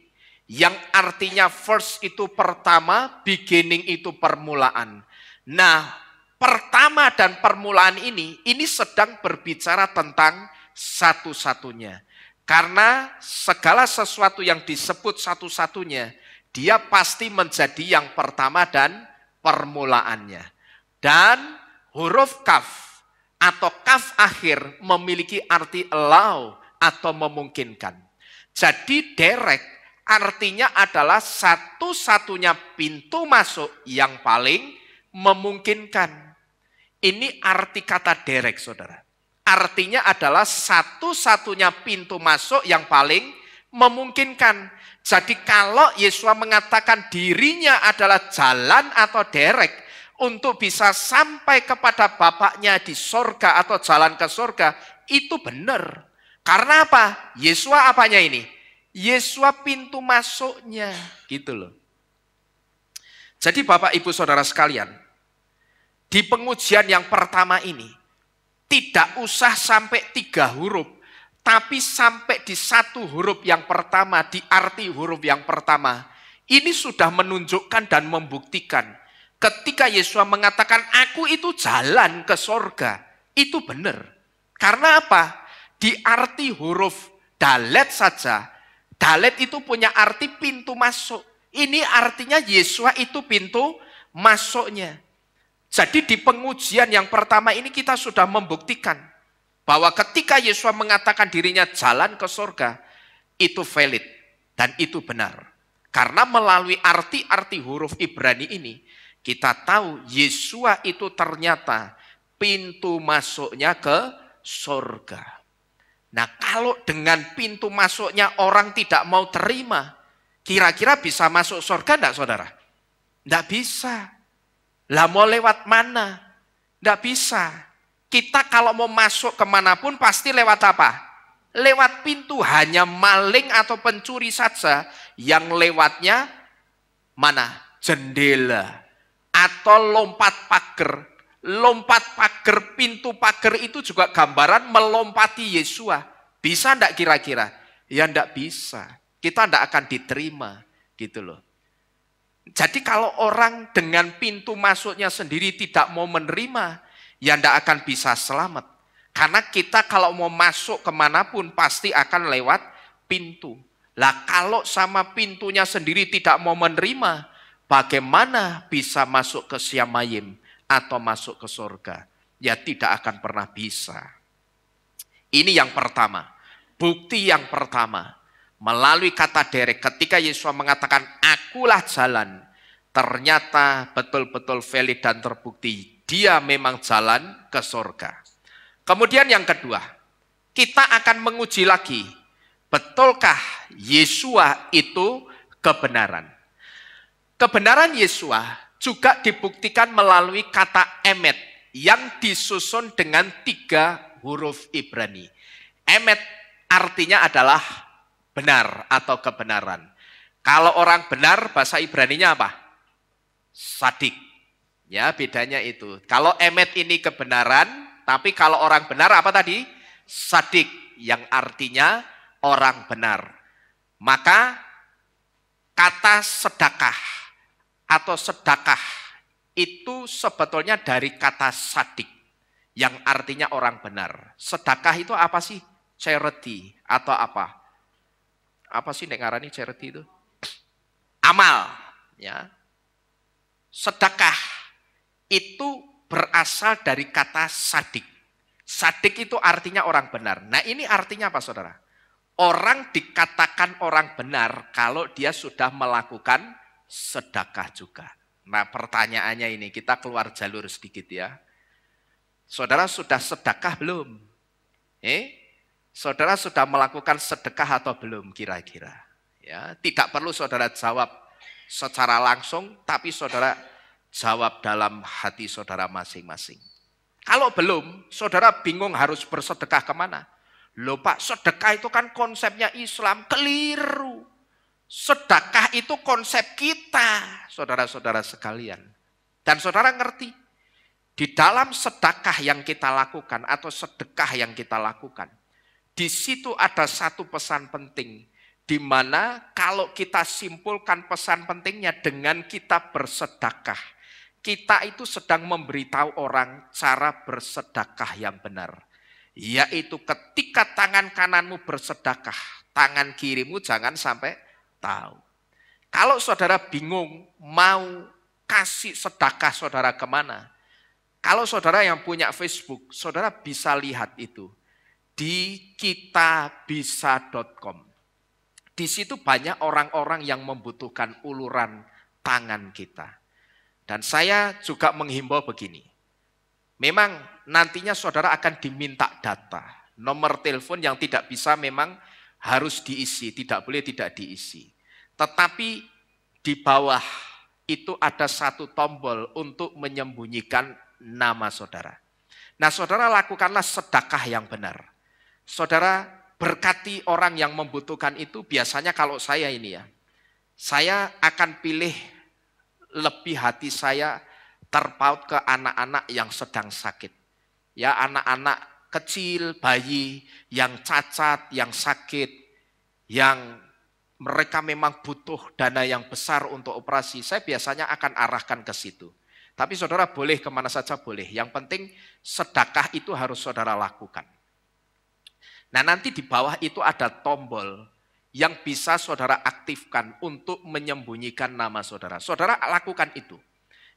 Yang artinya first itu pertama, beginning itu permulaan. Nah, pertama dan permulaan ini sedang berbicara tentang satu-satunya. Karena segala sesuatu yang disebut satu-satunya, dia pasti menjadi yang pertama dan permulaannya. Dan huruf kaf atau kaf akhir memiliki arti allow atau memungkinkan. Jadi derek artinya adalah satu-satunya pintu masuk yang paling memungkinkan. Ini arti kata derek, saudara. Artinya adalah satu-satunya pintu masuk yang paling memungkinkan. Jadi kalau Yesus mengatakan dirinya adalah jalan atau derek untuk bisa sampai kepada Bapaknya di sorga atau jalan ke sorga, itu benar. Karena apa? Yesus apanya ini? Yesus pintu masuknya, gitu loh. Jadi Bapak Ibu Saudara sekalian, di pengujian yang pertama ini, tidak usah sampai 3 huruf, tapi sampai di 1 huruf yang pertama, di arti huruf yang pertama, ini sudah menunjukkan dan membuktikan. Ketika Yesus mengatakan, aku itu jalan ke sorga, itu benar. Karena apa? Di arti huruf dalet saja, dalet itu punya arti pintu masuk. Ini artinya Yesus itu pintu masuknya. Jadi di pengujian yang pertama ini kita sudah membuktikan bahwa ketika Yesus mengatakan dirinya jalan ke sorga, itu valid dan itu benar. Karena melalui arti-arti huruf Ibrani ini, kita tahu Yesus itu ternyata pintu masuknya ke sorga. Nah, kalau dengan pintu masuknya orang tidak mau terima, kira-kira bisa masuk surga enggak, saudara? Enggak bisa. Lah mau lewat mana? Enggak bisa. Kita kalau mau masuk kemanapun pasti lewat apa? Lewat pintu. Hanya maling atau pencuri saja yang lewatnya mana? Jendela. Atau lompat pagar. Lompat pagar, pintu pagar itu juga gambaran melompati Yesus. Bisa enggak kira-kira? Ya enggak bisa. Kita enggak akan diterima, gitu loh. Jadi kalau orang dengan pintu masuknya sendiri tidak mau menerima, ya enggak akan bisa selamat. Karena kita kalau mau masuk kemanapun pasti akan lewat pintu. Lah kalau sama pintunya sendiri tidak mau menerima, bagaimana bisa masuk ke Syamayim? Atau masuk ke surga, ya tidak akan pernah bisa. Ini yang pertama, bukti yang pertama, melalui kata derek, ketika Yesus mengatakan akulah jalan, ternyata betul-betul valid dan terbukti, dia memang jalan ke surga. Kemudian yang kedua, kita akan menguji lagi, betulkah Yesus itu kebenaran? Kebenaran Yesus juga dibuktikan melalui kata emet. yang disusun dengan 3 huruf Ibrani. Emet artinya adalah benar atau kebenaran. Kalau orang benar, bahasa Ibraninya apa? Sadik. Ya, bedanya itu. Kalau emet ini kebenaran, tapi kalau orang benar apa tadi? Sadik, yang artinya orang benar. Maka kata sedekah atau sedekah itu sebetulnya dari kata sadik, yang artinya orang benar. Sedekah itu apa sih? Charity atau apa? Apa sih nek ngarani charity itu? Amal, ya. Sedekah itu berasal dari kata sadik. Sadik itu artinya orang benar. Nah, ini artinya apa, saudara? Orang dikatakan orang benar kalau dia sudah melakukan sedekah juga. Nah, pertanyaannya ini, kita keluar jalur sedikit ya. Saudara sudah sedekah belum? Saudara sudah melakukan sedekah atau belum kira-kira? Ya, tidak perlu saudara jawab secara langsung, tapi saudara jawab dalam hati saudara masing-masing. Kalau belum, saudara bingung harus bersedekah kemana? Loh Pak, sedekah itu kan konsepnya Islam, keliru. Sedekah itu konsep kita, saudara-saudara sekalian. Dan saudara ngerti, di dalam sedekah yang kita lakukan atau sedekah yang kita lakukan, di situ ada satu pesan penting, di mana kalau kita simpulkan pesan pentingnya dengan kita bersedekah, kita itu sedang memberitahu orang cara bersedekah yang benar. Yaitu ketika tangan kananmu bersedekah, tangan kirimu jangan sampai tahu. Kalau saudara bingung mau kasih sedekah saudara kemana? Kalau saudara yang punya Facebook, saudara bisa lihat itu di kitabisa.com. Di situ banyak orang-orang yang membutuhkan uluran tangan kita. Dan saya juga menghimbau begini. Memang nantinya saudara akan diminta data. Nomor telepon yang tidak bisa memang harus diisi, tidak boleh tidak diisi. Tetapi di bawah itu ada satu tombol untuk menyembunyikan nama saudara. Nah, saudara lakukanlah sedekah yang benar. Saudara berkati orang yang membutuhkan itu. Biasanya kalau saya ini ya, saya akan pilih lebih hati saya terpaut ke anak-anak yang sedang sakit. Ya, anak-anak kecil, bayi yang cacat, yang sakit, yang mereka memang butuh dana yang besar untuk operasi. Saya biasanya akan arahkan ke situ. Tapi saudara boleh kemana saja boleh. Yang penting sedekah itu harus saudara lakukan. Nah, nanti di bawah itu ada tombol yang bisa saudara aktifkan untuk menyembunyikan nama saudara. Saudara lakukan itu.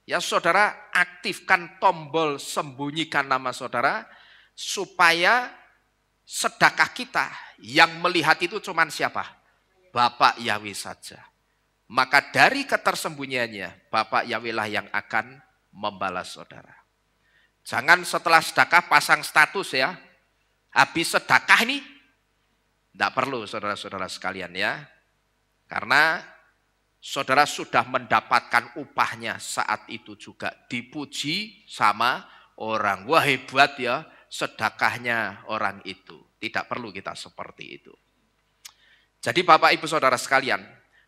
Ya, saudara aktifkan tombol sembunyikan nama saudara supaya sedekah kita yang melihat itu cuman siapa? Bapak Yahweh saja. Maka dari ketersembunyiannya, Bapak Yahweh lah yang akan membalas saudara. Jangan setelah sedekah pasang status ya. Habis sedekah nih, tidak perlu saudara-saudara sekalian ya. Karena saudara sudah mendapatkan upahnya saat itu juga. Dipuji sama orang. Wah hebat ya sedekahnya orang itu. Tidak perlu kita seperti itu. Jadi Bapak Ibu Saudara sekalian,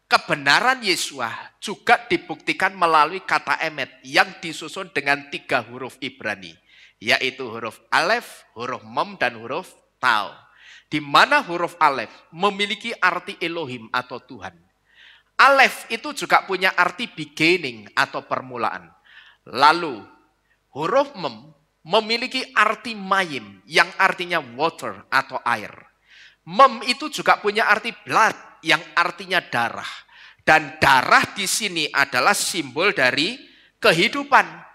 kebenaran Yesua juga dibuktikan melalui kata emet yang disusun dengan 3 huruf Ibrani. Yaitu huruf alef, huruf mem, dan huruf tau. Di mana huruf alef memiliki arti Elohim atau Tuhan. Alef itu juga punya arti beginning atau permulaan. Lalu huruf mem memiliki arti mayim yang artinya water atau air. Mem itu juga punya arti blood yang artinya darah. Dan darah di sini adalah simbol dari kehidupan.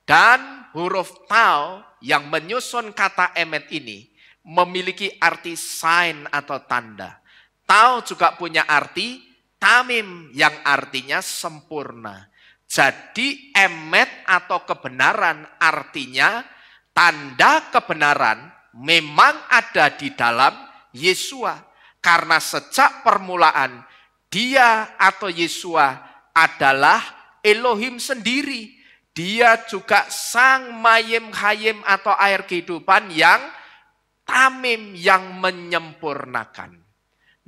Dan huruf tau yang menyusun kata emet ini memiliki arti sign atau tanda. Tau juga punya arti tamim yang artinya sempurna. Jadi emet atau kebenaran artinya tanda kebenaran memang ada di dalam Yesua. Karena sejak permulaan dia atau Yesua adalah Elohim sendiri. Dia juga sang mayim hayim atau air kehidupan yang tamim, yang menyempurnakan.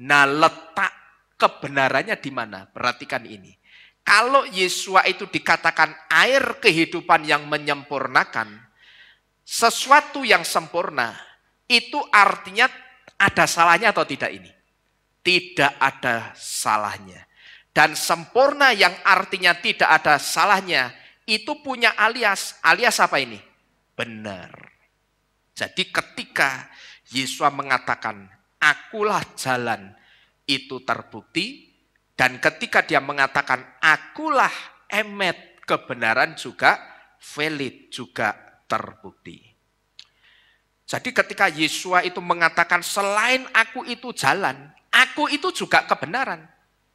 Nah, letak kebenarannya di mana? Perhatikan ini. Kalau Yesua itu dikatakan air kehidupan yang menyempurnakan, sesuatu yang sempurna, itu artinya ada salahnya atau tidak ini? Tidak ada salahnya. Dan sempurna yang artinya tidak ada salahnya, itu punya alias. Alias apa ini? Benar. Jadi ketika Yesus mengatakan, akulah jalan, itu terbukti. Dan ketika dia mengatakan, akulah emet, kebenaran juga valid, juga terbukti. Jadi ketika Yesus itu mengatakan, selain aku itu jalan, aku itu juga kebenaran.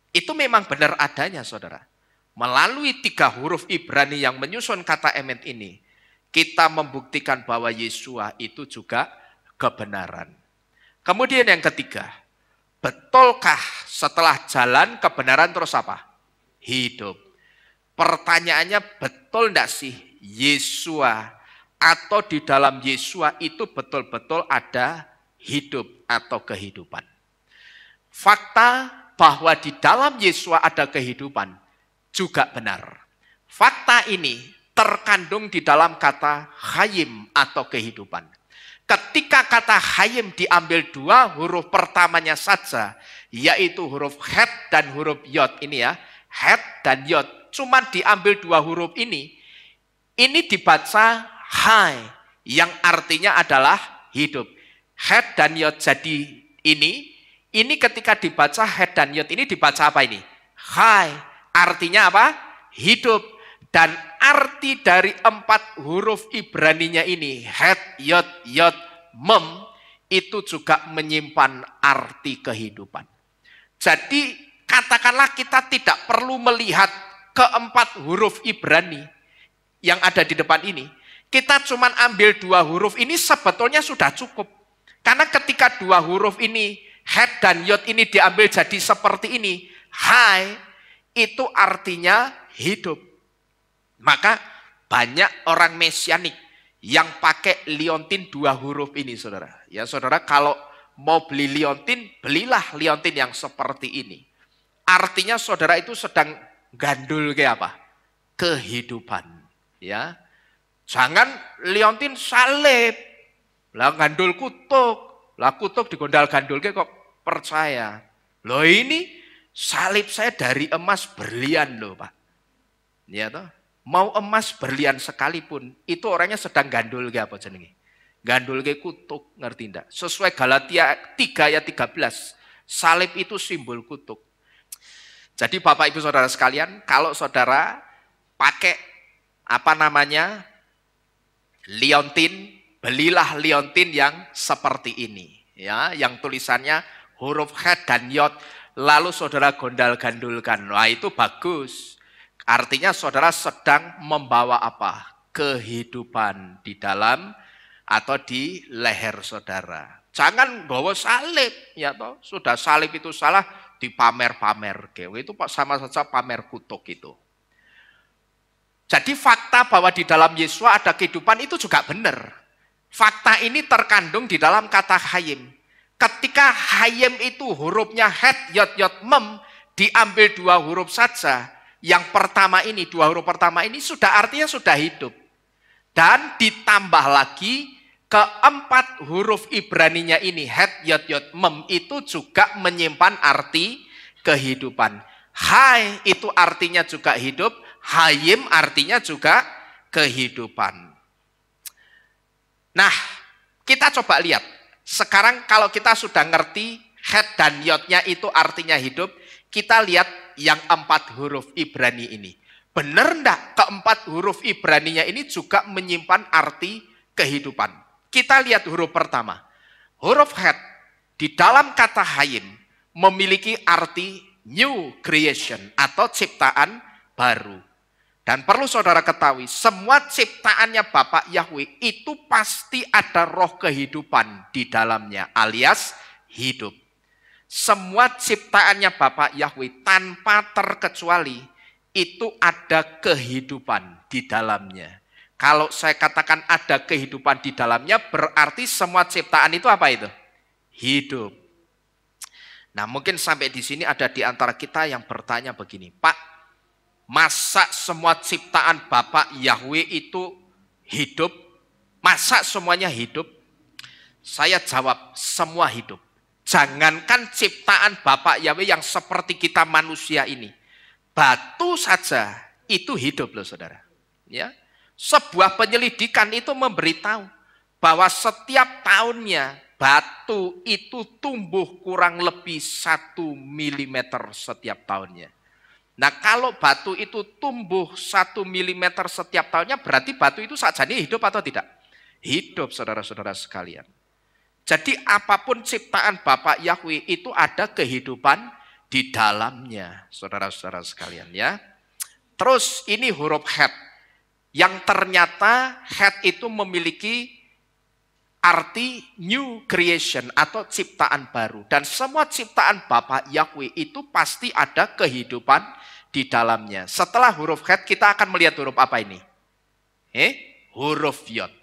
Itu memang benar adanya, saudara. Melalui 3 huruf Ibrani yang menyusun kata emet ini, kita membuktikan bahwa Yesus itu juga kebenaran. Kemudian yang ketiga, betulkah setelah jalan kebenaran terus apa? Hidup. Pertanyaannya, betul enggak sih Yesus atau di dalam Yesus itu betul-betul ada hidup atau kehidupan? Fakta bahwa di dalam Yesus ada kehidupan juga benar. Fakta ini terkandung di dalam kata hayim atau kehidupan. Ketika kata hayim diambil 2 huruf pertamanya saja, yaitu huruf het dan huruf yod. Ini ya, het dan yod. Cuma diambil 2 huruf ini dibaca hai, yang artinya adalah hidup. Het dan yod jadi ini ketika dibaca het dan yod ini dibaca apa ini? Hai, artinya apa? Hidup. Dan arti dari 4 huruf Ibraninya ini, het, yod, mem, itu juga menyimpan arti kehidupan. Jadi katakanlah kita tidak perlu melihat ke-4 huruf Ibrani yang ada di depan ini. Kita cuma ambil 2 huruf ini sebetulnya sudah cukup. Karena ketika 2 huruf ini, het dan yod ini diambil jadi seperti ini, hai, itu artinya hidup. Maka banyak orang mesianik yang pakai liontin 2 huruf ini, saudara. Ya, saudara, kalau mau beli liontin, belilah liontin yang seperti ini. Artinya saudara itu sedang gandul ke apa? Kehidupan. Ya, jangan liontin salib. Lah gandul kutuk. Lah kutuk digondal gandul ke kok percaya. Loh ini salib saya dari emas berlian loh, Pak. Ya toh? Mau emas berlian sekalipun, itu orangnya sedang gandul ke apa jenenge? Gandul ke kutuk, ngerti enggak? Sesuai Galatia 3 ayat 13, salib itu simbol kutuk. Jadi Bapak Ibu Saudara sekalian, kalau saudara pakai liontin, belilah liontin yang seperti ini, ya, yang tulisannya huruf het dan yod, lalu saudara gondal-gandulkan. Wah, itu bagus. Artinya saudara sedang membawa apa? Kehidupan di dalam atau di leher saudara. Jangan bawa salib, ya toh. Sudah salib itu salah dipamer-pamer. Itu sama saja pamer kutuk itu. Jadi fakta bahwa di dalam Yesus ada kehidupan itu juga benar. Fakta ini terkandung di dalam kata hayim. Ketika hayim itu hurufnya het, yod, mem, diambil 2 huruf saja. Yang pertama ini, 2 huruf pertama ini sudah artinya sudah hidup. Dan ditambah lagi ke-4 huruf Ibraninya ini, het, yod, mem, itu juga menyimpan arti kehidupan. Hai itu artinya juga hidup, hayim artinya juga kehidupan. Nah, kita coba lihat. Sekarang kalau kita sudah ngerti het dan yodnya itu artinya hidup, kita lihat yang 4 huruf Ibrani ini. Benar enggak ke-4 huruf Ibraninya ini juga menyimpan arti kehidupan? Kita lihat huruf pertama. Huruf het di dalam kata hayim memiliki arti new creation atau ciptaan baru. Dan perlu saudara ketahui, semua ciptaannya Bapak Yahweh itu pasti ada roh kehidupan di dalamnya alias hidup. Semua ciptaannya Bapak Yahweh tanpa terkecuali itu ada kehidupan di dalamnya. Kalau saya katakan ada kehidupan di dalamnya, berarti semua ciptaan itu apa itu? Hidup. Nah, mungkin sampai di sini ada di antara kita yang bertanya begini, Pak, masa semua ciptaan Bapak Yahweh itu hidup? Masa semuanya hidup? Saya jawab, semua hidup. Jangankan ciptaan Bapak Yahweh yang seperti kita manusia ini. Batu saja itu hidup loh saudara. Ya, sebuah penyelidikan itu memberitahu bahwa setiap tahunnya batu itu tumbuh kurang lebih 1 milimeter setiap tahunnya. Nah, kalau batu itu tumbuh 1 milimeter setiap tahunnya, berarti batu itu sajane hidup atau tidak? Hidup, saudara-saudara sekalian. Jadi apapun ciptaan Bapak Yahweh itu ada kehidupan di dalamnya, saudara-saudara sekalian ya. Terus ini huruf Het, yang ternyata Het itu memiliki arti new creation atau ciptaan baru. Dan semua ciptaan Bapak Yahweh itu pasti ada kehidupan di dalamnya. Setelah huruf Het kita akan melihat huruf apa ini? Huruf Yod.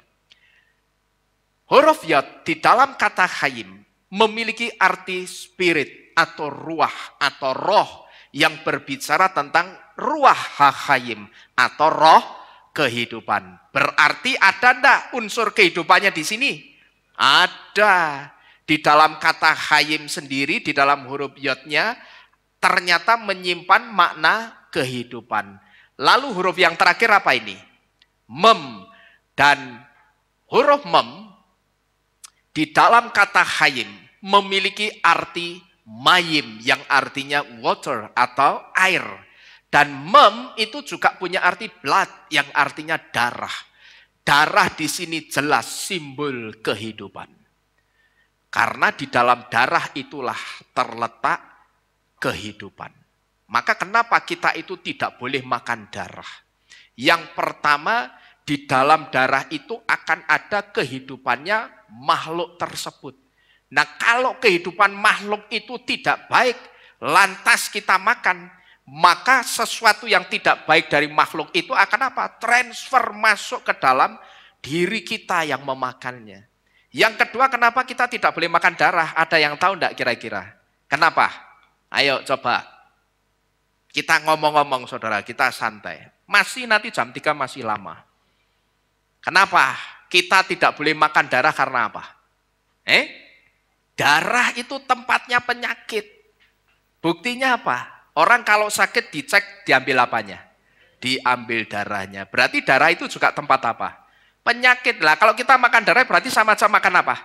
Huruf Yod di dalam kata Hayim memiliki arti spirit atau ruah atau roh yang berbicara tentang ruah Hayim atau roh kehidupan. Berarti ada enggak unsur kehidupannya di sini? Ada. Di dalam kata Hayim sendiri, di dalam huruf Yodnya, ternyata menyimpan makna kehidupan. Lalu huruf yang terakhir apa ini? Mem. Dan huruf Mem, di dalam kata Hayim, memiliki arti mayim, yang artinya water atau air. Dan mem itu juga punya arti blood yang artinya darah. Darah di sini jelas simbol kehidupan. Karena di dalam darah itulah terletak kehidupan. Maka kenapa kita itu tidak boleh makan darah? Yang pertama, di dalam darah itu akan ada kehidupannya makhluk tersebut. Nah, kalau kehidupan makhluk itu tidak baik, lantas kita makan, maka sesuatu yang tidak baik dari makhluk itu akan apa? Transfer masuk ke dalam diri kita yang memakannya. Yang kedua, kenapa kita tidak boleh makan darah? Ada yang tahu enggak kira-kira? Kenapa? Ayo coba. Kita ngomong-ngomong saudara, kita santai. Masih nanti jam 3 masih lama. Kenapa? Kita tidak boleh makan darah karena apa? Darah itu tempatnya penyakit. Buktinya apa? Orang kalau sakit dicek, diambil apanya? Diambil darahnya. Berarti darah itu juga tempat apa? Penyakit. Lah kalau kita makan darah berarti sama-sama makan apa?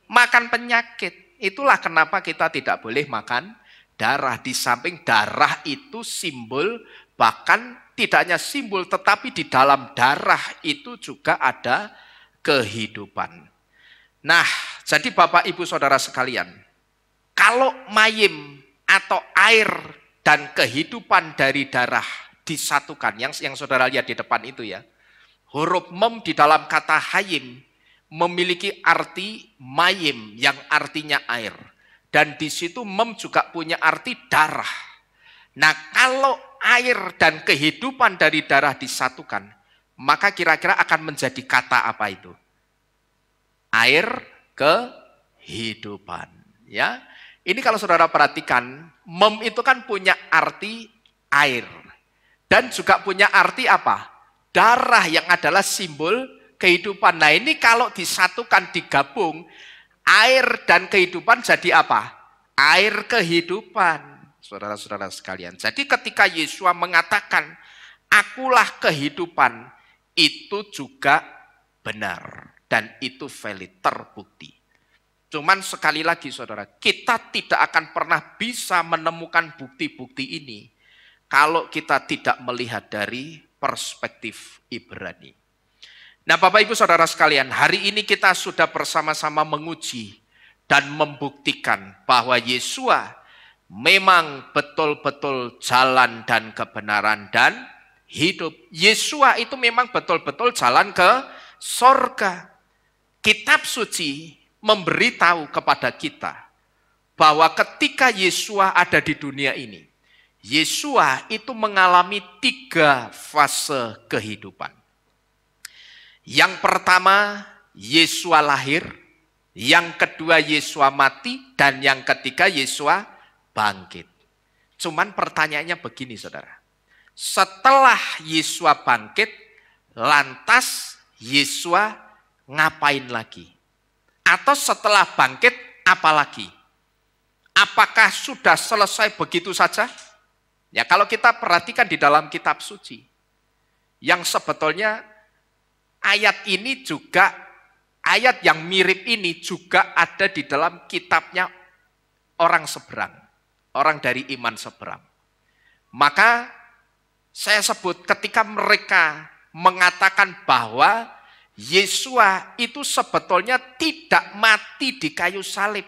Makan penyakit. Itulah kenapa kita tidak boleh makan darah. Di samping darah itu simbol, bahkan tidak hanya simbol, tetapi di dalam darah itu juga ada kehidupan. Nah, jadi Bapak Ibu Saudara sekalian, kalau mayim atau air dan kehidupan dari darah disatukan, yang saudara lihat di depan itu ya, huruf mem di dalam kata hayim memiliki arti mayim yang artinya air, dan di situ mem juga punya arti darah. Nah, kalau air dan kehidupan dari darah disatukan, maka kira-kira akan menjadi kata apa itu? Air kehidupan, ya. Ini kalau saudara perhatikan, mem itu kan punya arti air. Dan juga punya arti apa? Darah yang adalah simbol kehidupan. Nah ini kalau disatukan, digabung, air dan kehidupan jadi apa? Air kehidupan, saudara-saudara sekalian. Jadi ketika Yesus mengatakan, akulah kehidupan, itu juga benar. Dan itu valid, terbukti. Cuman sekali lagi saudara, kita tidak akan pernah bisa menemukan bukti-bukti ini kalau kita tidak melihat dari perspektif Ibrani. Nah Bapak Ibu Saudara sekalian, hari ini kita sudah bersama-sama menguji dan membuktikan bahwa Yesua memang betul-betul jalan dan kebenaran dan hidup. Yesua itu memang betul-betul jalan ke sorga. Kitab suci memberitahu kepada kita bahwa ketika Yesua ada di dunia ini, Yesua itu mengalami 3 fase kehidupan. Yang pertama, Yesua lahir. Yang kedua, Yesua mati. Dan yang ketiga, Yesua bangkit. Cuman pertanyaannya begini, saudara. Setelah Yesua bangkit, lantas Yesua ngapain lagi? Atau setelah bangkit, apa lagi? Apakah sudah selesai begitu saja? Ya, kalau kita perhatikan di dalam kitab suci, yang sebetulnya ayat ini juga, ayat yang mirip ini juga ada di dalam kitabnya orang seberang, orang dari iman seberang. Maka saya sebut ketika mereka mengatakan bahwa Yesua itu sebetulnya tidak mati di kayu salib,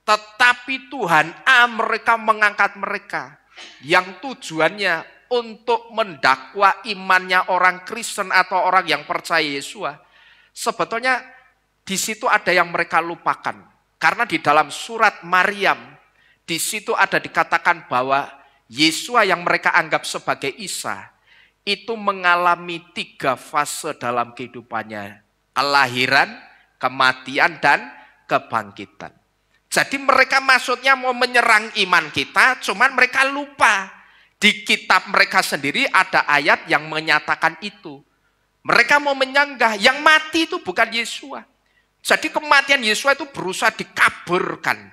tetapi Tuhan mereka mengangkat mereka, yang tujuannya untuk mendakwa imannya orang Kristen atau orang yang percaya Yesua. Sebetulnya di situ ada yang mereka lupakan. Karena di dalam surat Maryam, di situ ada dikatakan bahwa Yesua yang mereka anggap sebagai Isa, itu mengalami 3 fase dalam kehidupannya. Kelahiran, kematian, dan kebangkitan. Jadi mereka maksudnya mau menyerang iman kita, cuman mereka lupa. Di kitab mereka sendiri ada ayat yang menyatakan itu. Mereka mau menyanggah, yang mati itu bukan Yesua. Jadi kematian Yesua itu berusaha dikaburkan.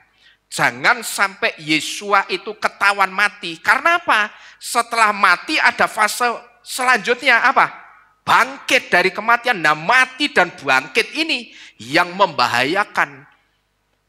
Jangan sampai Yesua itu ketahuan mati. Karena apa? Setelah mati ada fase selanjutnya apa? Bangkit dari kematian. Nah, mati dan bangkit ini yang membahayakan.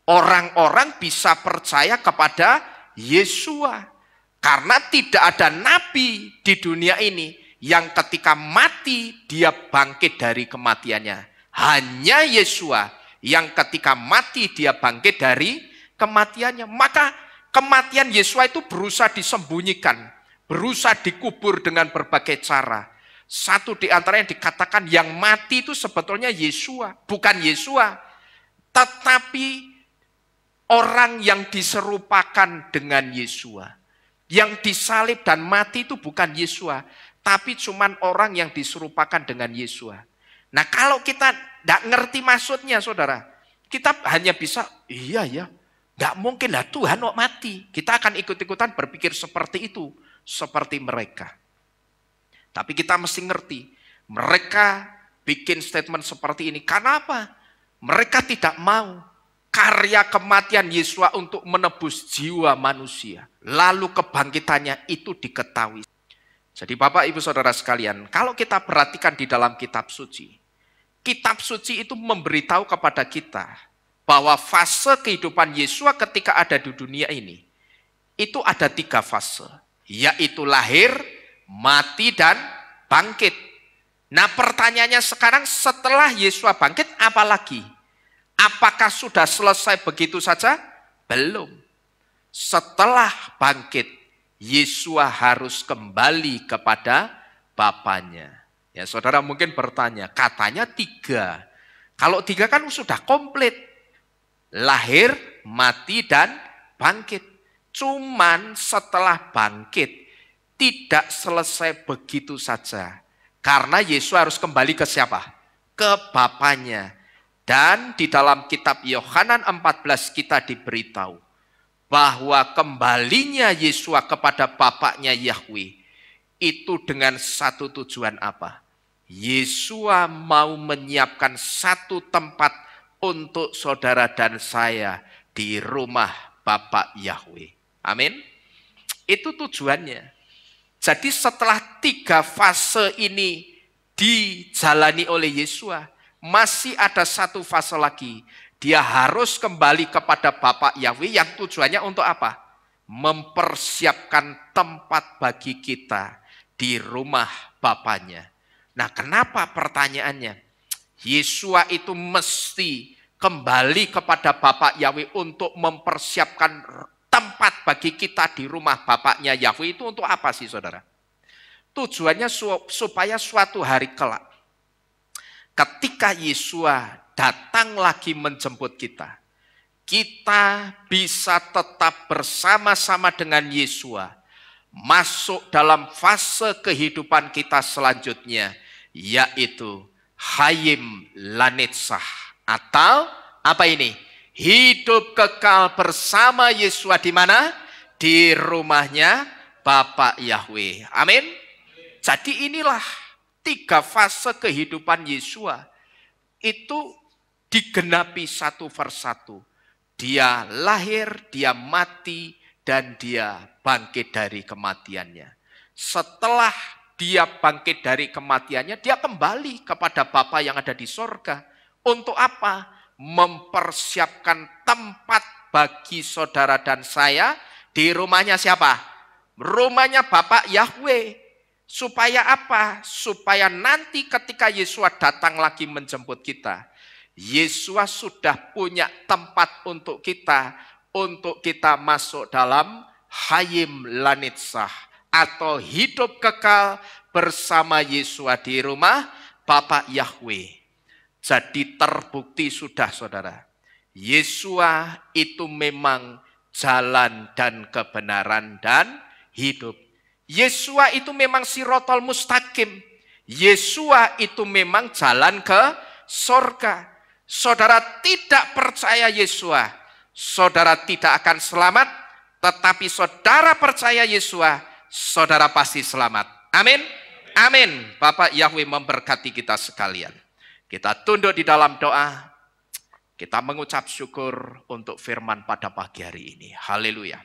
Orang-orang bisa percaya kepada Yesua. Karena tidak ada nabi di dunia ini yang ketika mati dia bangkit dari kematiannya. Hanya Yesua yang ketika mati dia bangkit dari kematiannya. Maka kematian Yesua itu berusaha disembunyikan, berusaha dikubur dengan berbagai cara. Satu di antara yang dikatakan yang mati itu sebetulnya Yesua, bukan Yesua, tetapi orang yang diserupakan dengan Yesua. Yang disalib dan mati itu bukan Yesua, tapi cuman orang yang diserupakan dengan Yesua. Nah, kalau kita tidak ngerti maksudnya, saudara, kita hanya bisa, iya ya, nggak mungkin lah Tuhan kok mati. Kita akan ikut-ikutan berpikir seperti itu, seperti mereka. Tapi kita mesti ngerti, mereka bikin statement seperti ini. Karena apa? Mereka tidak mau karya kematian Yesua untuk menebus jiwa manusia. Lalu kebangkitannya itu diketahui. Jadi Bapak Ibu Saudara sekalian, kalau kita perhatikan di dalam kitab suci itu memberitahu kepada kita bahwa fase kehidupan Yesua ketika ada di dunia ini, itu ada 3 fase, yaitu lahir, mati, dan bangkit. Nah, pertanyaannya sekarang setelah Yesua bangkit, apa lagi? Apakah sudah selesai begitu saja? Belum. Setelah bangkit, Yesua harus kembali kepada Bapanya. Ya, saudara mungkin bertanya, katanya 3. Kalau 3 kan sudah komplit. Lahir, mati, dan bangkit. Cuman setelah bangkit, tidak selesai begitu saja. Karena Yesus harus kembali ke siapa? Ke Bapanya. Dan di dalam kitab Yohanan 14 kita diberitahu bahwa kembalinya Yesua kepada Bapaknya Yahweh itu dengan satu tujuan apa? Yesua mau menyiapkan satu tempat untuk saudara dan saya di rumah Bapak Yahweh. Amin. Itu tujuannya. Jadi setelah 3 fase ini dijalani oleh Yesua, masih ada satu fase lagi. Dia harus kembali kepada Bapak Yahweh yang tujuannya untuk apa? Mempersiapkan tempat bagi kita di rumah Bapanya. Nah, kenapa pertanyaannya? Yesua itu mesti kembali kepada Bapak Yahweh untuk mempersiapkan tempat bagi kita di rumah Bapaknya Yahweh itu untuk apa sih, saudara? Tujuannya supaya suatu hari kelak, ketika Yesua datang lagi menjemput kita, kita bisa tetap bersama-sama dengan Yesua, masuk dalam fase kehidupan kita selanjutnya, yaitu Hayim Lanetzah, atau apa ini? Hidup kekal bersama Yesua di mana? Di rumahnya Bapa Yahweh. Amin. Jadi inilah 3 fase kehidupan Yesua. Itu digenapi satu persatu. Dia lahir, dia mati, dan dia bangkit dari kematiannya. Setelah dia bangkit dari kematiannya, dia kembali kepada Bapa yang ada di sorga. Untuk apa? Mempersiapkan tempat bagi saudara dan saya di rumahnya siapa? Rumahnya Bapa Yahweh. Supaya apa? Supaya nanti ketika Yesua datang lagi menjemput kita, Yesua sudah punya tempat untuk kita masuk dalam Hayim Lanetzah, atau hidup kekal bersama Yesua di rumah Bapa Yahweh. Jadi terbukti sudah saudara, Yesua itu memang jalan dan kebenaran dan hidup. Yesua itu memang sirotol mustaqim. Yesua itu memang jalan ke sorga. Saudara tidak percaya Yesua, saudara tidak akan selamat. Tetapi saudara percaya Yesua, saudara pasti selamat. Amin. Amin. Bapak Yahweh memberkati kita sekalian. Kita tunduk di dalam doa. Kita mengucap syukur untuk firman pada pagi hari ini. Haleluya.